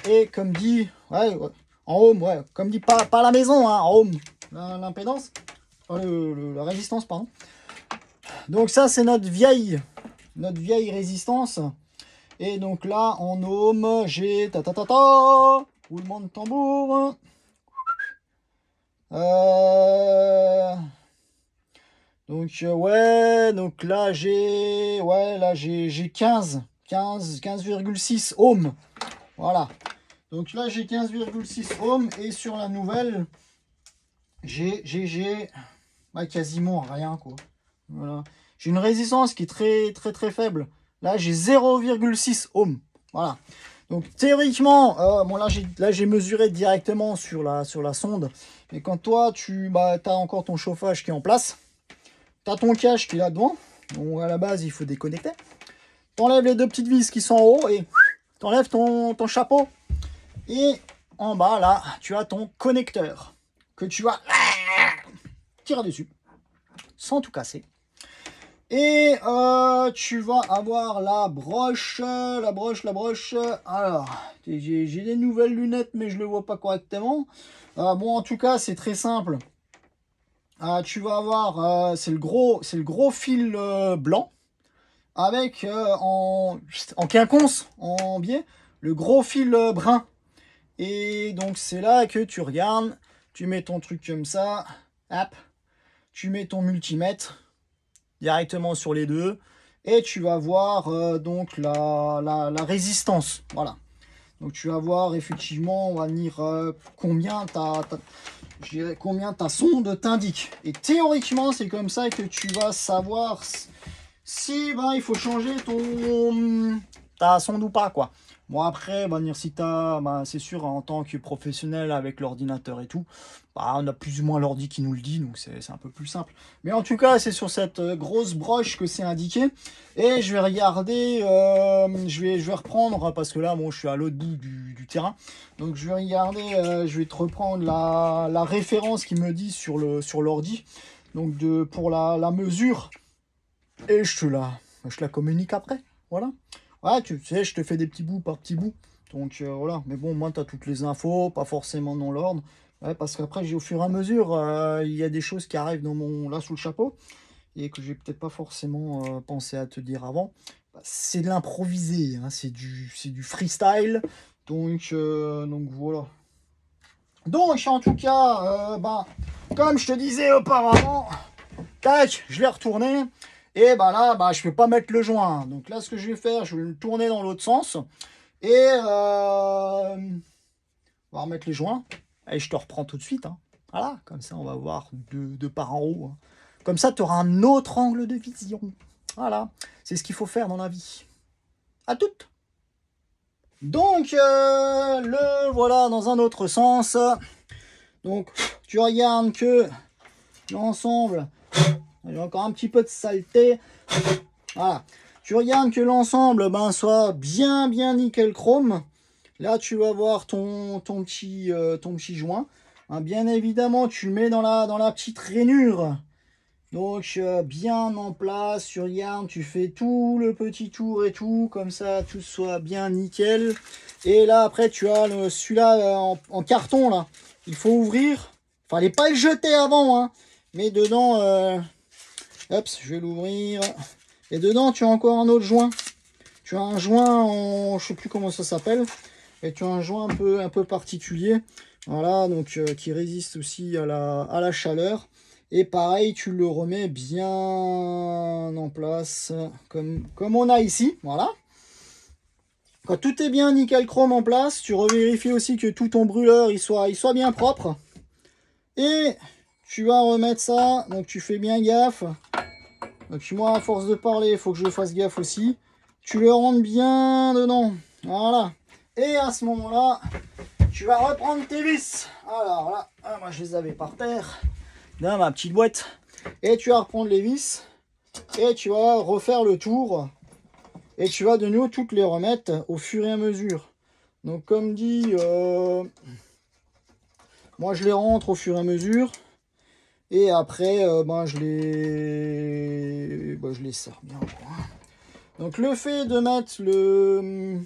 et comme dit, ouais, en ohm, ouais, comme dit pas à la maison, hein, en ohm, l'impédance, la résistance, pardon. Donc ça, c'est notre vieille résistance. Et donc là, en ohm, j'ai roulement de tambour. Ouais, donc là j'ai 15,6 ohms. Voilà. Donc là j'ai 15,6 ohms, et sur la nouvelle j'ai quasiment rien, quoi. Voilà. J'ai une résistance qui est très très très faible. Là j'ai 0,6 ohms. Voilà. Donc théoriquement, bon, là j'ai mesuré directement sur la sonde. Mais quand toi tu as encore ton chauffage qui est en place, tu as ton cache qui est là devant. Donc à la base il faut déconnecter. T'enlèves les deux petites vis qui sont en haut et t'enlèves ton chapeau. Et en bas là tu as ton connecteur que tu vas tirer dessus sans tout casser. Et tu vas avoir la broche. Alors, j'ai des nouvelles lunettes, mais je ne le vois pas correctement. Bon, en tout cas, c'est très simple. Tu vas avoir, c'est le gros fil blanc, avec en quinconce, en biais, le gros fil brun. Et donc, c'est là que tu regardes, tu mets ton truc comme ça, hop, tu mets ton multimètre directement sur les deux, et tu vas voir donc la résistance. Voilà. Donc tu vas voir effectivement, on va dire combien ta sonde t'indique. Et théoriquement, c'est comme ça que tu vas savoir si il faut changer ta sonde ou pas, quoi. Bon, après, si c'est sûr, en tant que professionnel avec l'ordinateur et tout, on a plus ou moins l'ordi qui nous le dit, donc c'est un peu plus simple. Mais en tout cas, c'est sur cette grosse broche que c'est indiqué. Et je vais regarder, je vais reprendre, parce que là, bon, je suis à l'autre bout du terrain. Donc je vais regarder, je vais te reprendre la référence qui me dit sur l'ordi, donc pour la mesure. Et je la communique après. Voilà. Ouais, tu sais, je te fais des petits bouts par petits bouts. Donc voilà. Mais bon, moi, tu as toutes les infos, pas forcément dans l'ordre. Ouais, parce qu'après, au fur et à mesure, il y a des choses qui arrivent là sous le chapeau, et que j'ai peut-être pas forcément pensé à te dire avant. C'est de l'improvisé, hein, c'est du freestyle. Donc voilà. Donc en tout cas, comme je te disais auparavant, tac, je l'ai retourné. Et là, je ne vais pas mettre le joint. Donc là, ce que je vais faire, je vais le tourner dans l'autre sens. Et on va remettre les joints. Et je te reprends tout de suite, hein. Voilà, comme ça, on va voir de part en haut, hein. Comme ça, tu auras un autre angle de vision. Voilà, c'est ce qu'il faut faire dans la vie. À toutes. Donc, le voilà dans un autre sens. Donc, tu regardes que l'ensemble, j'ai encore un petit peu de saleté. Voilà. Tu regardes que l'ensemble soit bien nickel chrome. Là, tu vas voir ton petit joint. Hein, bien évidemment, tu le mets dans la petite rainure. Donc, bien en place, tu regardes, tu fais tout le petit tour et tout, comme ça, tout soit bien nickel. Et là, après, tu as celui-là en carton, là. Il faut ouvrir. Fallait pas le jeter avant, hein. Mais dedans, hop, je vais l'ouvrir. Et dedans, tu as encore un autre joint. Tu as un joint en, je sais plus comment ça s'appelle. Et tu as un joint un peu particulier. Voilà, donc qui résiste aussi à la chaleur. Et pareil, tu le remets bien en place, comme on a ici. Voilà. Quand tout est bien nickel chrome en place, tu revérifies aussi que tout ton brûleur il soit bien propre. Et tu vas remettre ça, donc tu fais bien gaffe. Donc moi, à force de parler, il faut que je fasse gaffe aussi. Tu le rentres bien dedans. Voilà. Et à ce moment-là, tu vas reprendre tes vis. Alors là, moi je les avais par terre, dans ma petite boîte. Et tu vas reprendre les vis. Et tu vas refaire le tour. Et tu vas de nouveau toutes les remettre au fur et à mesure. Donc comme dit, moi je les rentre au fur et à mesure. Et après, je les serre bien. Donc le fait de mettre le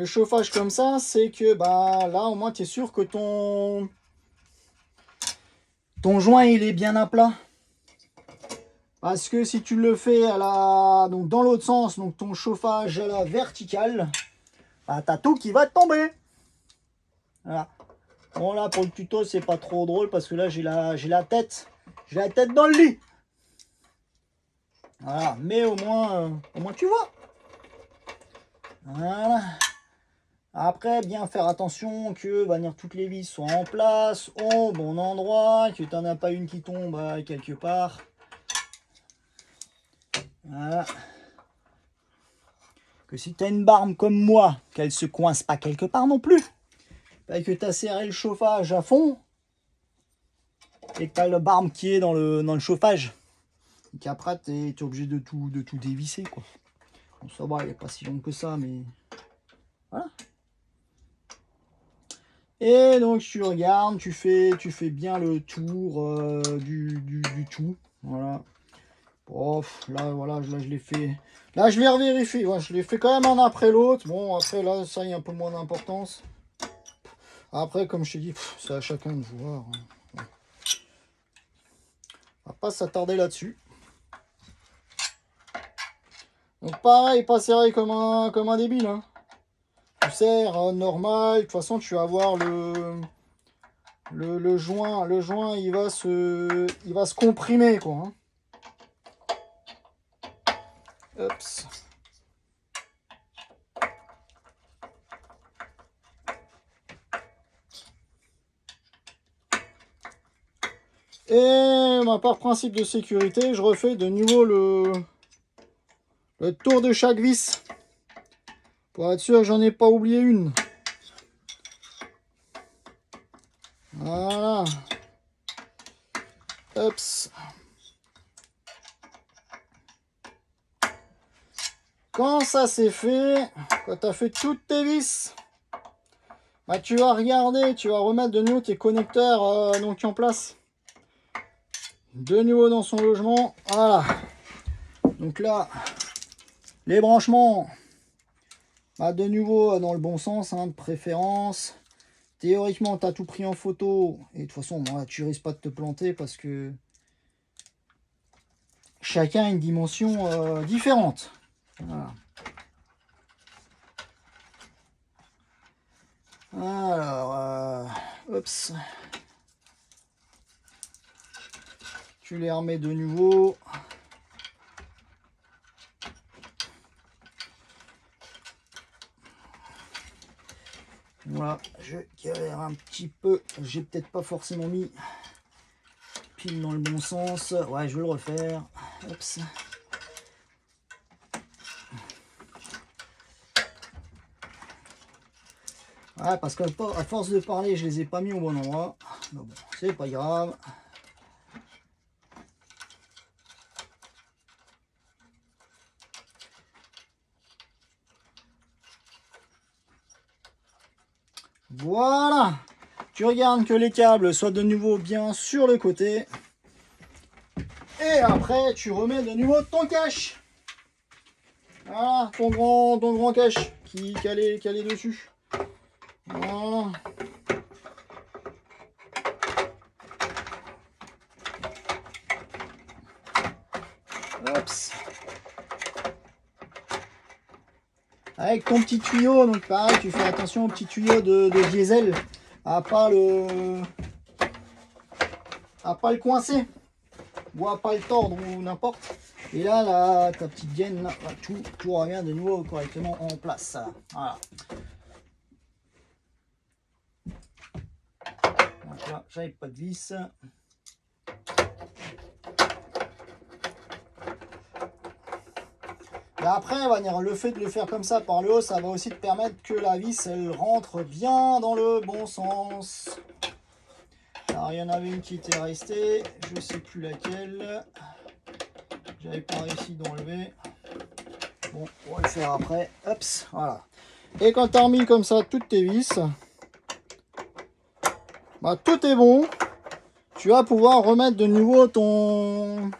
chauffage comme ça, c'est que là au moins tu es sûr que ton joint il est bien à plat. Parce que si tu le fais donc dans l'autre sens, donc ton chauffage à la verticale, t'as tout qui va tomber. Voilà. Bon là pour le tuto c'est pas trop drôle parce que là j'ai la tête dans le lit. Voilà, mais au moins tu vois. Voilà. Après, bien faire attention que toutes les vis soient en place, au bon endroit, que tu n'en as pas une qui tombe quelque part. Voilà. Que si tu as une barbe comme moi, qu'elle se coince pas quelque part non plus. Et que tu as serré le chauffage à fond, et que tu as le barbe qui est dans le chauffage. Et qu'après, tu es obligé de tout dévisser, quoi. Bon, ça va, il n'est pas si long que ça, mais voilà. Et donc tu regardes, tu fais bien le tour du tout. Voilà. Oh, là, voilà, là je l'ai fait. Là je l'ai revérifié. Ouais, je l'ai fait quand même un après l'autre. Bon, après là, ça y a un peu moins d'importance. Après, comme je t'ai dit, c'est à chacun de voir. Hein. On va pas s'attarder là-dessus. Donc pareil, pas serré comme un débile. Hein. Tu serres normal. De toute façon, tu vas voir le joint, il va se comprimer, quoi. Hein. Oups. Et par principe de sécurité, je refais de nouveau le tour de chaque vis. Pour être sûr que j'en ai pas oublié une. Voilà. Oups. Quand ça c'est fait, quand tu as fait toutes tes vis, tu vas regarder, tu vas remettre de nouveau tes connecteurs donc en place. De nouveau dans son logement. Voilà. Donc là, les branchements, de nouveau dans le bon sens, hein, de préférence. Théoriquement, tu as tout pris en photo. Et de toute façon, tu risques pas de te planter parce que chacun a une dimension différente. Voilà. Alors, oups. Tu les remets de nouveau. Voilà, je galère un petit peu. J'ai peut-être pas forcément mis pile dans le bon sens. Ouais, je vais le refaire. Oups. Ouais, parce qu'à force de parler, je les ai pas mis au bon endroit. Mais bon, c'est pas grave. Voilà. Tu regardes que les câbles soient de nouveau bien sur le côté. Et après, tu remets de nouveau ton cache. Voilà, ton grand cache qui est calé dessus. Voilà. Hops. Avec ton petit tuyau, donc pareil, tu fais attention au petit tuyau de diesel, à pas le coincer, ou à pas le tordre ou n'importe. Et là, ta petite gaine, là, tout revient de nouveau correctement en place. Voilà. Donc là, j'avais pas de vis. Et après, on va dire, le fait de le faire comme ça par le haut, ça va aussi te permettre que la vis, elle rentre bien dans le bon sens. Alors, il y en avait une qui était restée, je sais plus laquelle. J'avais pas réussi d'enlever. Bon, on va le faire après. Hops, voilà. Et quand tu as remis comme ça toutes tes vis, bah, tout est bon. Tu vas pouvoir remettre de nouveau ton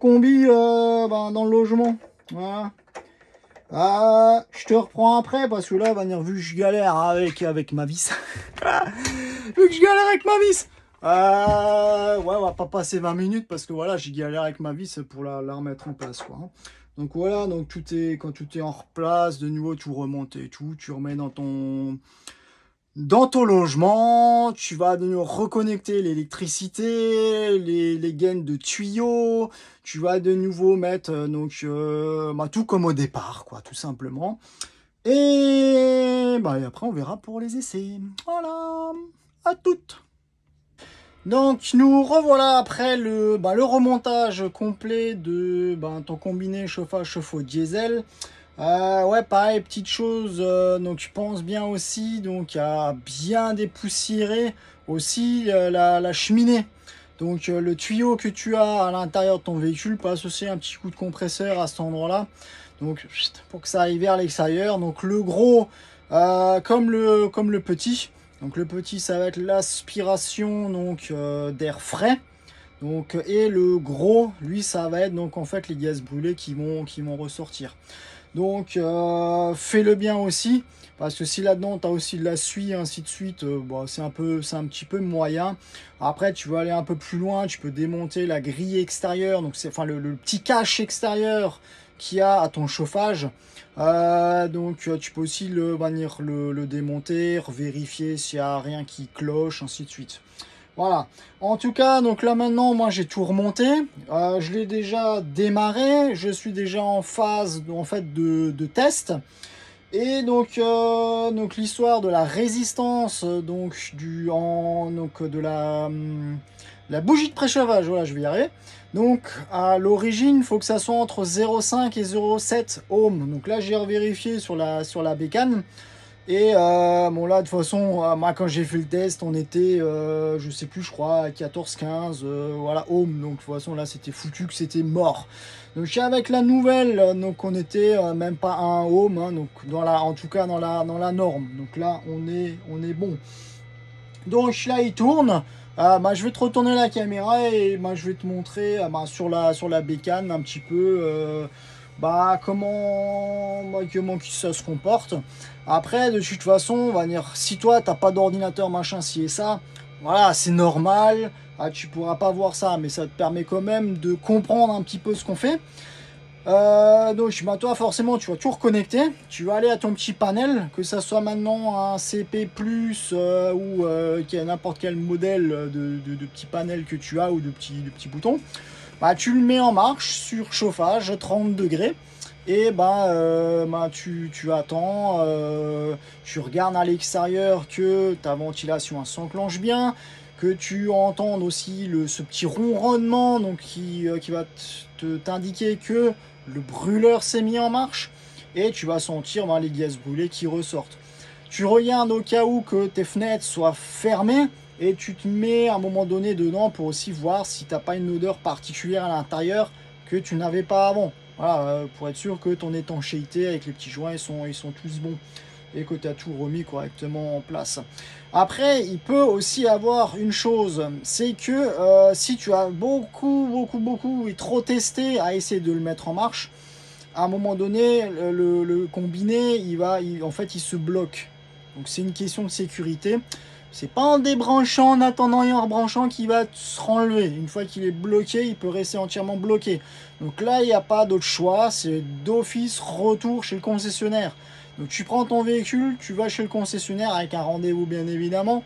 combi dans le logement. Voilà. Je te reprends après parce que là, vu que je galère avec ma vis. Vu que je galère avec ma vis. Ouais, on va pas passer 20 minutes parce que voilà, j'ai galéré avec ma vis pour la remettre en place, quoi. Donc voilà, donc quand tout est en place, de nouveau tout remonte et tout, tu remets dans ton logement, tu vas de nouveau reconnecter l'électricité, les gaines de tuyaux, tu vas de nouveau mettre tout comme au départ, quoi, tout simplement. Et après on verra pour les essais. Voilà, à toutes. Donc nous revoilà après le remontage complet de ton combiné chauffage chauffe-eau diesel. Ouais, pareil, petite chose, donc je pense bien aussi donc à bien dépoussiérer aussi la cheminée. Donc le tuyau que tu as à l'intérieur de ton véhicule, passe aussi un petit coup de compresseur à cet endroit-là. Donc pour que ça aille vers l'extérieur. Donc le gros comme le petit. Donc le petit, ça va être l'aspiration d'air frais. Donc et le gros, lui, ça va être donc en fait les gaz brûlés qui vont ressortir. Donc fais-le bien aussi, parce que si là-dedans tu as aussi de la suie, ainsi de suite, c'est un petit peu moyen. Après tu veux aller un peu plus loin, tu peux démonter la grille extérieure, donc c'est le petit cache extérieur qu'il y a à ton chauffage. Donc tu peux aussi venir le démonter, vérifier s'il n'y a rien qui cloche, ainsi de suite. Voilà. En tout cas, donc là maintenant, moi j'ai tout remonté. Je l'ai déjà démarré. Je suis déjà en phase en fait de test. Et donc l'histoire de la résistance de la bougie de préchauffage. Voilà, je vais y arriver. Donc à l'origine, il faut que ça soit entre 0,5 et 0,7 ohms. Donc là, j'ai revérifié sur la bécane. Et là de toute façon moi quand j'ai fait le test on était je sais plus, je crois à 14-15 voilà ohms, donc de toute façon là c'était foutu que c'était mort. Donc avec la nouvelle donc on était même pas à 1 ohm, hein, donc en tout cas dans la norme. Donc là on est bon. Donc là il tourne. Je vais te retourner la caméra et je vais te montrer sur la bécane un petit peu comment ça se comporte. Après, de toute façon, on va dire, si toi t'as pas d'ordinateur machin ci et ça, voilà, c'est normal. Tu pourras pas voir ça, mais ça te permet quand même de comprendre un petit peu ce qu'on fait. Donc toi forcément tu vas tout reconnecter, tu vas aller à ton petit panel, que ça soit maintenant un CP+, ou qu'il y a n'importe quel modèle de petit panel que tu as ou de petits boutons. Tu le mets en marche sur chauffage 30 degrés et tu attends, tu regardes à l'extérieur que ta ventilation s'enclenche bien, que tu entendes aussi ce petit ronronnement donc qui va t'indiquer que le brûleur s'est mis en marche. et tu vas sentir les gaz brûlés qui ressortent. Tu regardes au cas où que tes fenêtres soient fermées et tu te mets à un moment donné dedans pour aussi voir si tu n'as pas une odeur particulière à l'intérieur que tu n'avais pas avant. Voilà, pour être sûr que ton étanchéité avec les petits joints ils sont tous bons et que tu as tout remis correctement en place. Après, il peut aussi avoir une chose, c'est que si tu as beaucoup et trop testé à essayer de le mettre en marche, à un moment donné, le combiné, en fait, il se bloque. Donc c'est une question de sécurité. C'est pas en débranchant, en attendant et en rebranchant qu'il va se renlever. Une fois qu'il est bloqué, il peut rester entièrement bloqué. Donc là, il n'y a pas d'autre choix. C'est d'office retour chez le concessionnaire. Donc tu prends ton véhicule, tu vas chez le concessionnaire avec un rendez-vous bien évidemment,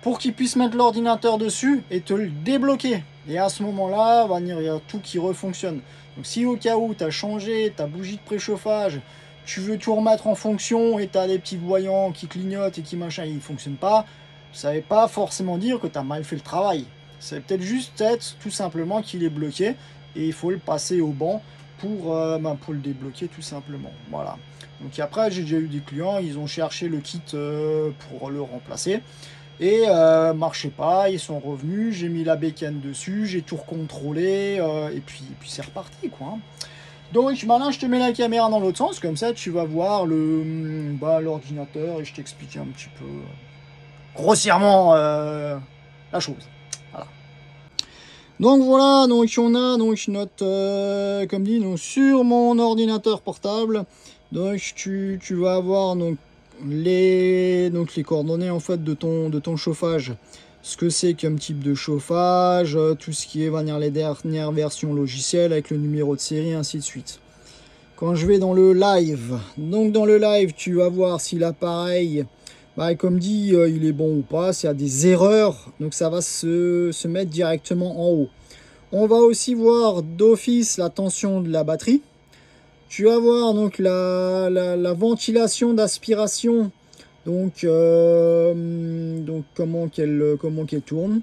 pour qu'il puisse mettre l'ordinateur dessus et te le débloquer. Et à ce moment-là, il y a tout qui refonctionne. Donc si au cas où tu as changé ta bougie de préchauffage, tu veux tout remettre en fonction et tu as des petits voyants qui clignotent et qui machin, ils ne fonctionnent pas, ça ne veut pas forcément dire que tu as mal fait le travail. Ça veut peut-être juste être tout simplement qu'il est bloqué et il faut le passer au banc pour le débloquer tout simplement. Voilà. Donc après, j'ai déjà eu des clients, ils ont cherché le kit pour le remplacer. Et marchait pas, ils sont revenus, j'ai mis la bécane dessus, j'ai tout recontrôlé, et puis c'est reparti quoi. Donc maintenant je te mets la caméra dans l'autre sens, comme ça tu vas voir l'ordinateur et je t'explique un petit peu grossièrement la chose. Voilà. Donc voilà, donc on a donc notre, comme dit, donc, sur mon ordinateur portable, donc tu vas avoir donc les coordonnées en fait de ton chauffage, ce que c'est comme type de chauffage, tout ce qui est les dernières versions logicielles avec le numéro de série, ainsi de suite. Quand je vais dans le live, donc dans le live tu vas voir si l'appareil, comme dit, il est bon ou pas, s'il y a des erreurs, donc ça va se mettre directement en haut. On va aussi voir d'office la tension de la batterie. Tu vas voir donc la ventilation d'aspiration, donc comment qu'elle tourne.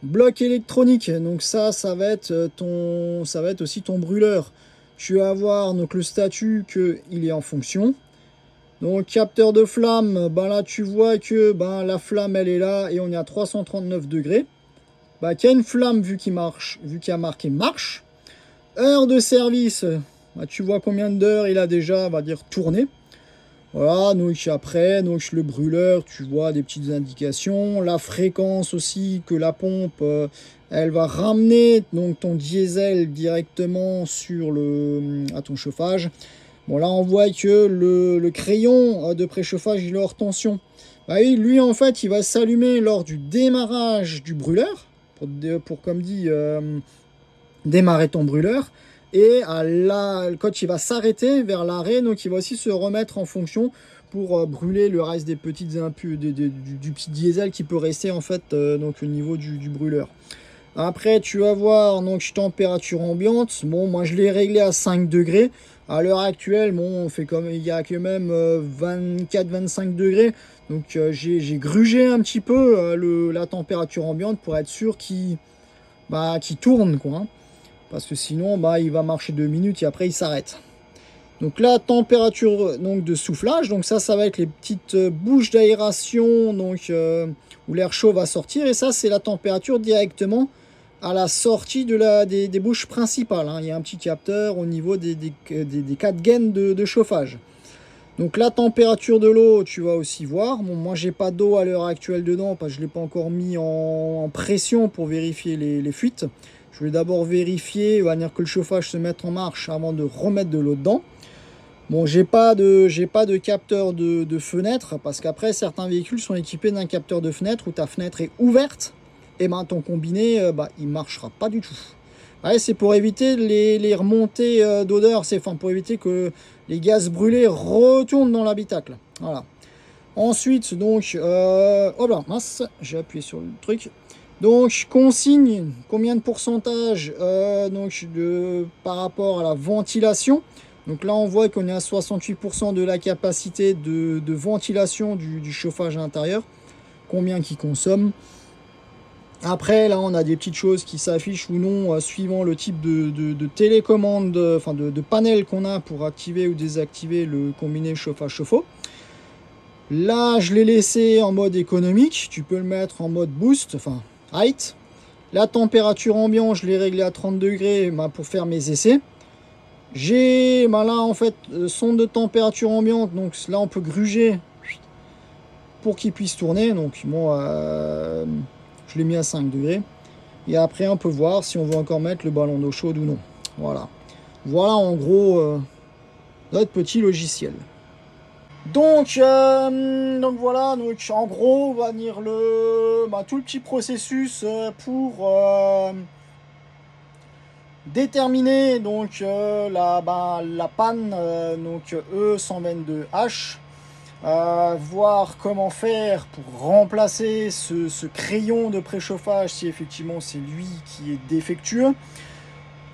Bloc électronique, donc ça va être aussi ton brûleur. Tu vas voir donc le statut qu'il est en fonction. Donc capteur de flamme, là tu vois que la flamme elle est là et on est à 339 degrés. Qu'il y a une flamme vu qu'il y a marqué marche. Heure de service. Tu vois combien d'heures il a déjà, tourné. Voilà, donc après, le brûleur, tu vois des petites indications. La fréquence aussi que la pompe, elle va ramener donc ton diesel directement à ton chauffage. Bon, là, on voit que le crayon de préchauffage, il est hors tension. Lui, en fait, il va s'allumer lors du démarrage du brûleur, pour comme dit, démarrer ton brûleur. Et quand il va s'arrêter vers l'arrêt, donc il va aussi se remettre en fonction pour brûler le reste des petites du petit diesel qui peut rester en fait donc au niveau du brûleur. Après tu vas voir donc température ambiante. Bon, moi je l'ai réglé à 5 degrés. À l'heure actuelle, bon, il y a quand même 24-25 degrés. Donc j'ai grugé un petit peu la température ambiante pour être sûr qu'il tourne quoi. Hein. Parce que sinon, il va marcher 2 minutes et après, il s'arrête. Donc la température de soufflage, donc ça va être les petites bouches d'aération où l'air chaud va sortir. Et ça, c'est la température directement à la sortie des bouches principales. Hein. Il y a un petit capteur au niveau des 4 gaines de chauffage. Donc la température de l'eau, tu vas aussi voir. Bon, moi, j'ai pas d'eau à l'heure actuelle dedans parce que je ne l'ai pas encore mis en pression pour vérifier les fuites. Je vais d'abord vérifier, que le chauffage se mette en marche avant de remettre de l'eau dedans. Bon, j'ai pas de capteur de fenêtre parce qu'après certains véhicules sont équipés d'un capteur de fenêtre où ta fenêtre est ouverte et ton combiné il marchera pas du tout. C'est pour éviter les remontées d'odeur, pour éviter que les gaz brûlés retournent dans l'habitacle. Voilà. Ensuite donc mince, j'ai appuyé sur le truc. Donc, consigne combien de pourcentage par rapport à la ventilation. Donc là, on voit qu'on est à 68% de la capacité de ventilation du chauffage à l'intérieur. Combien qu'il consomme. Après, là, on a des petites choses qui s'affichent ou non suivant le type de télécommande, enfin de panel qu'on a pour activer ou désactiver le combiné chauffage-chauffe-eau. Là, je l'ai laissé en mode économique. Tu peux le mettre en mode boost, enfin height. La température ambiante, je l'ai réglée à 30 degrés pour faire mes essais. J'ai là en fait sonde de température ambiante, donc là on peut gruger pour qu'il puisse tourner. Donc moi je l'ai mis à 5 degrés. Et après on peut voir si on veut encore mettre le ballon d'eau chaude ou non. Voilà. Voilà en gros notre petit logiciel. Donc voilà, donc en gros on va venir tout le petit processus pour déterminer donc la panne donc E122H, voir comment faire pour remplacer ce crayon de préchauffage si effectivement c'est lui qui est défectueux.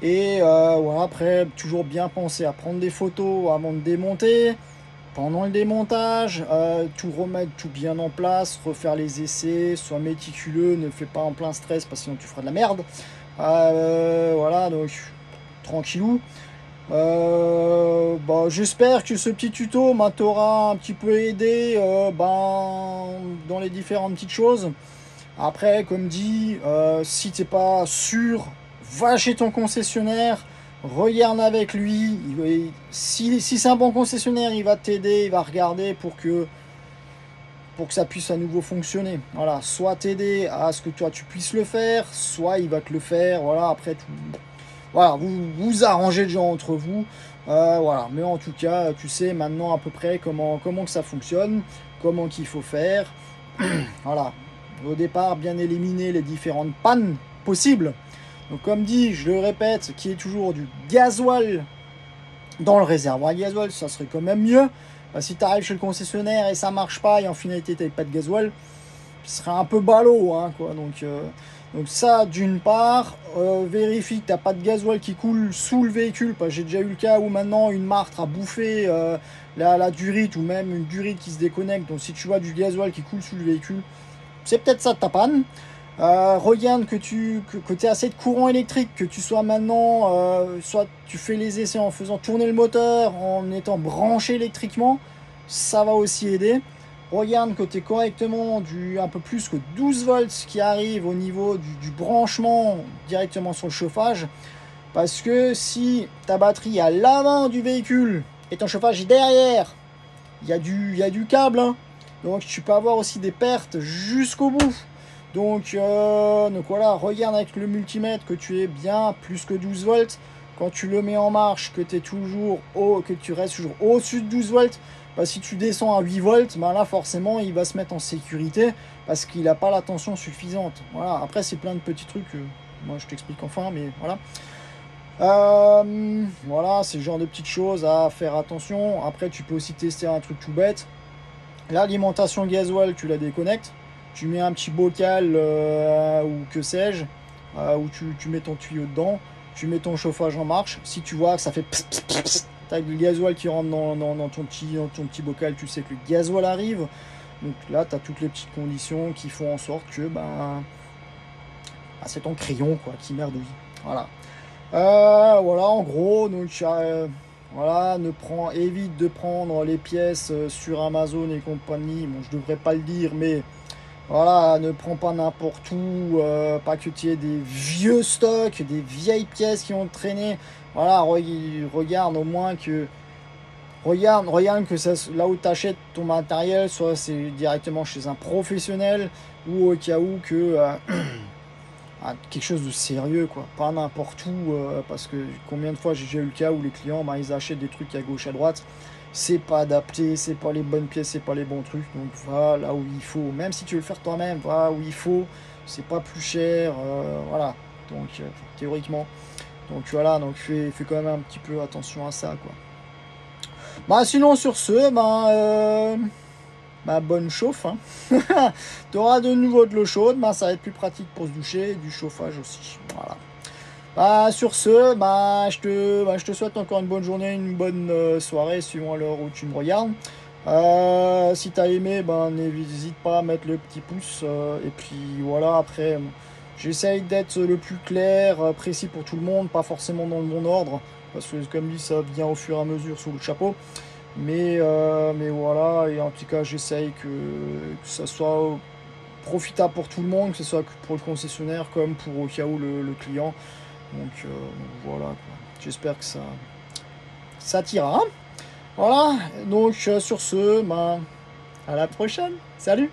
Et voilà, après toujours bien penser à prendre des photos avant de démonter. Pendant le démontage, tout remettre tout bien en place, refaire les essais, sois méticuleux, ne fais pas en plein stress parce que sinon tu feras de la merde. Voilà, donc tranquillou. J'espère que ce petit tuto t'aura un petit peu aidé dans les différentes petites choses. Après, comme dit, si t'es pas sûr, va chez ton concessionnaire, regarde avec lui. Si c'est un bon concessionnaire, il va t'aider, il va regarder pour que ça puisse à nouveau fonctionner. Voilà, soit t'aider à ce que toi tu puisses le faire, soit il va te le faire. Voilà, après voilà, vous arrangez déjà entre vous. Voilà, mais en tout cas, tu sais maintenant à peu près comment que ça fonctionne, comment qu'il faut faire. Voilà, au départ, bien éliminer les différentes pannes possibles. Donc comme dit, je le répète, qu'il y ait toujours du gasoil dans le réservoir gasoil, ça serait quand même mieux. Si tu arrives chez le concessionnaire et ça marche pas et en finalité tu n'avais pas de gasoil, ce serait un peu ballot, hein, quoi. Donc ça, d'une part, vérifie que tu n'as pas de gasoil qui coule sous le véhicule, parce que j'ai déjà eu le cas où maintenant une martre a bouffé la durite, ou même une durite qui se déconnecte. Donc si tu vois du gasoil qui coule sous le véhicule, c'est peut-être ça ta panne. Regarde que tu aies assez de courant électrique, que tu sois maintenant, soit tu fais les essais en faisant tourner le moteur, en étant branché électriquement, ça va aussi aider. Regarde que tu es correctement un peu plus que 12 volts qui arrive au niveau du branchement directement sur le chauffage. Parce que si ta batterie est à l'avant du véhicule et ton chauffage est derrière, il y a du câble, hein. Donc tu peux avoir aussi des pertes jusqu'au bout. Donc voilà, regarde avec le multimètre que tu es bien plus que 12 volts. Quand tu le mets en marche, que tu restes toujours au-dessus de 12 volts, si tu descends à 8 volts, là forcément il va se mettre en sécurité parce qu'il n'a pas la tension suffisante. Voilà, après c'est plein de petits trucs, moi je t'explique enfin, mais voilà. Voilà, c'est le genre de petites choses à faire attention. Après tu peux aussi tester un truc tout bête. L'alimentation gasoil, tu la déconnectes. Tu mets un petit bocal ou que sais-je, où tu mets ton tuyau dedans. Tu mets ton chauffage en marche. Si tu vois que ça fait t'as du gasoil qui rentre dans ton petit bocal, tu sais que le gasoil arrive. Donc là, tu as toutes les petites conditions qui font en sorte que c'est ton crayon quoi, qui merdouille. Voilà. Voilà, en gros, donc voilà, évite de prendre les pièces sur Amazon et compagnie. Bon, je devrais pas le dire, mais voilà, ne prends pas n'importe où, pas que tu aies des vieux stocks, des vieilles pièces qui ont traîné. Voilà, regarde au moins que regarde que ça, là où tu achètes ton matériel, soit c'est directement chez un professionnel ou au cas où que quelque chose de sérieux, quoi, pas n'importe où, parce que combien de fois j'ai déjà eu le cas où les clients ils achètent des trucs à gauche à droite, c'est pas adapté, c'est pas les bonnes pièces, c'est pas les bons trucs. Donc va là où il faut, même si tu veux le faire toi-même, va où il faut, c'est pas plus cher, voilà. Donc théoriquement, donc voilà, donc fais quand même un petit peu attention à ça, quoi. Sinon sur ce, bonne chauffe, hein. Tu auras de nouveau de l'eau chaude, ça va être plus pratique pour se doucher, et du chauffage aussi. Voilà. Sur ce, je te souhaite encore une bonne journée, une bonne soirée, suivant l'heure où tu me regardes. Si tu as aimé, n'hésite pas à mettre le petit pouce. Et puis voilà, après, J'essaye d'être le plus clair, précis pour tout le monde, pas forcément dans le bon ordre, parce que comme dit, ça vient au fur et à mesure sous le chapeau. Mais voilà, et en tout cas, j'essaye que ça soit profitable pour tout le monde, que ce soit pour le concessionnaire comme pour au cas où le client. Donc voilà, quoi. J'espère que ça t'ira. Voilà, donc sur ce, ben, à la prochaine. Salut!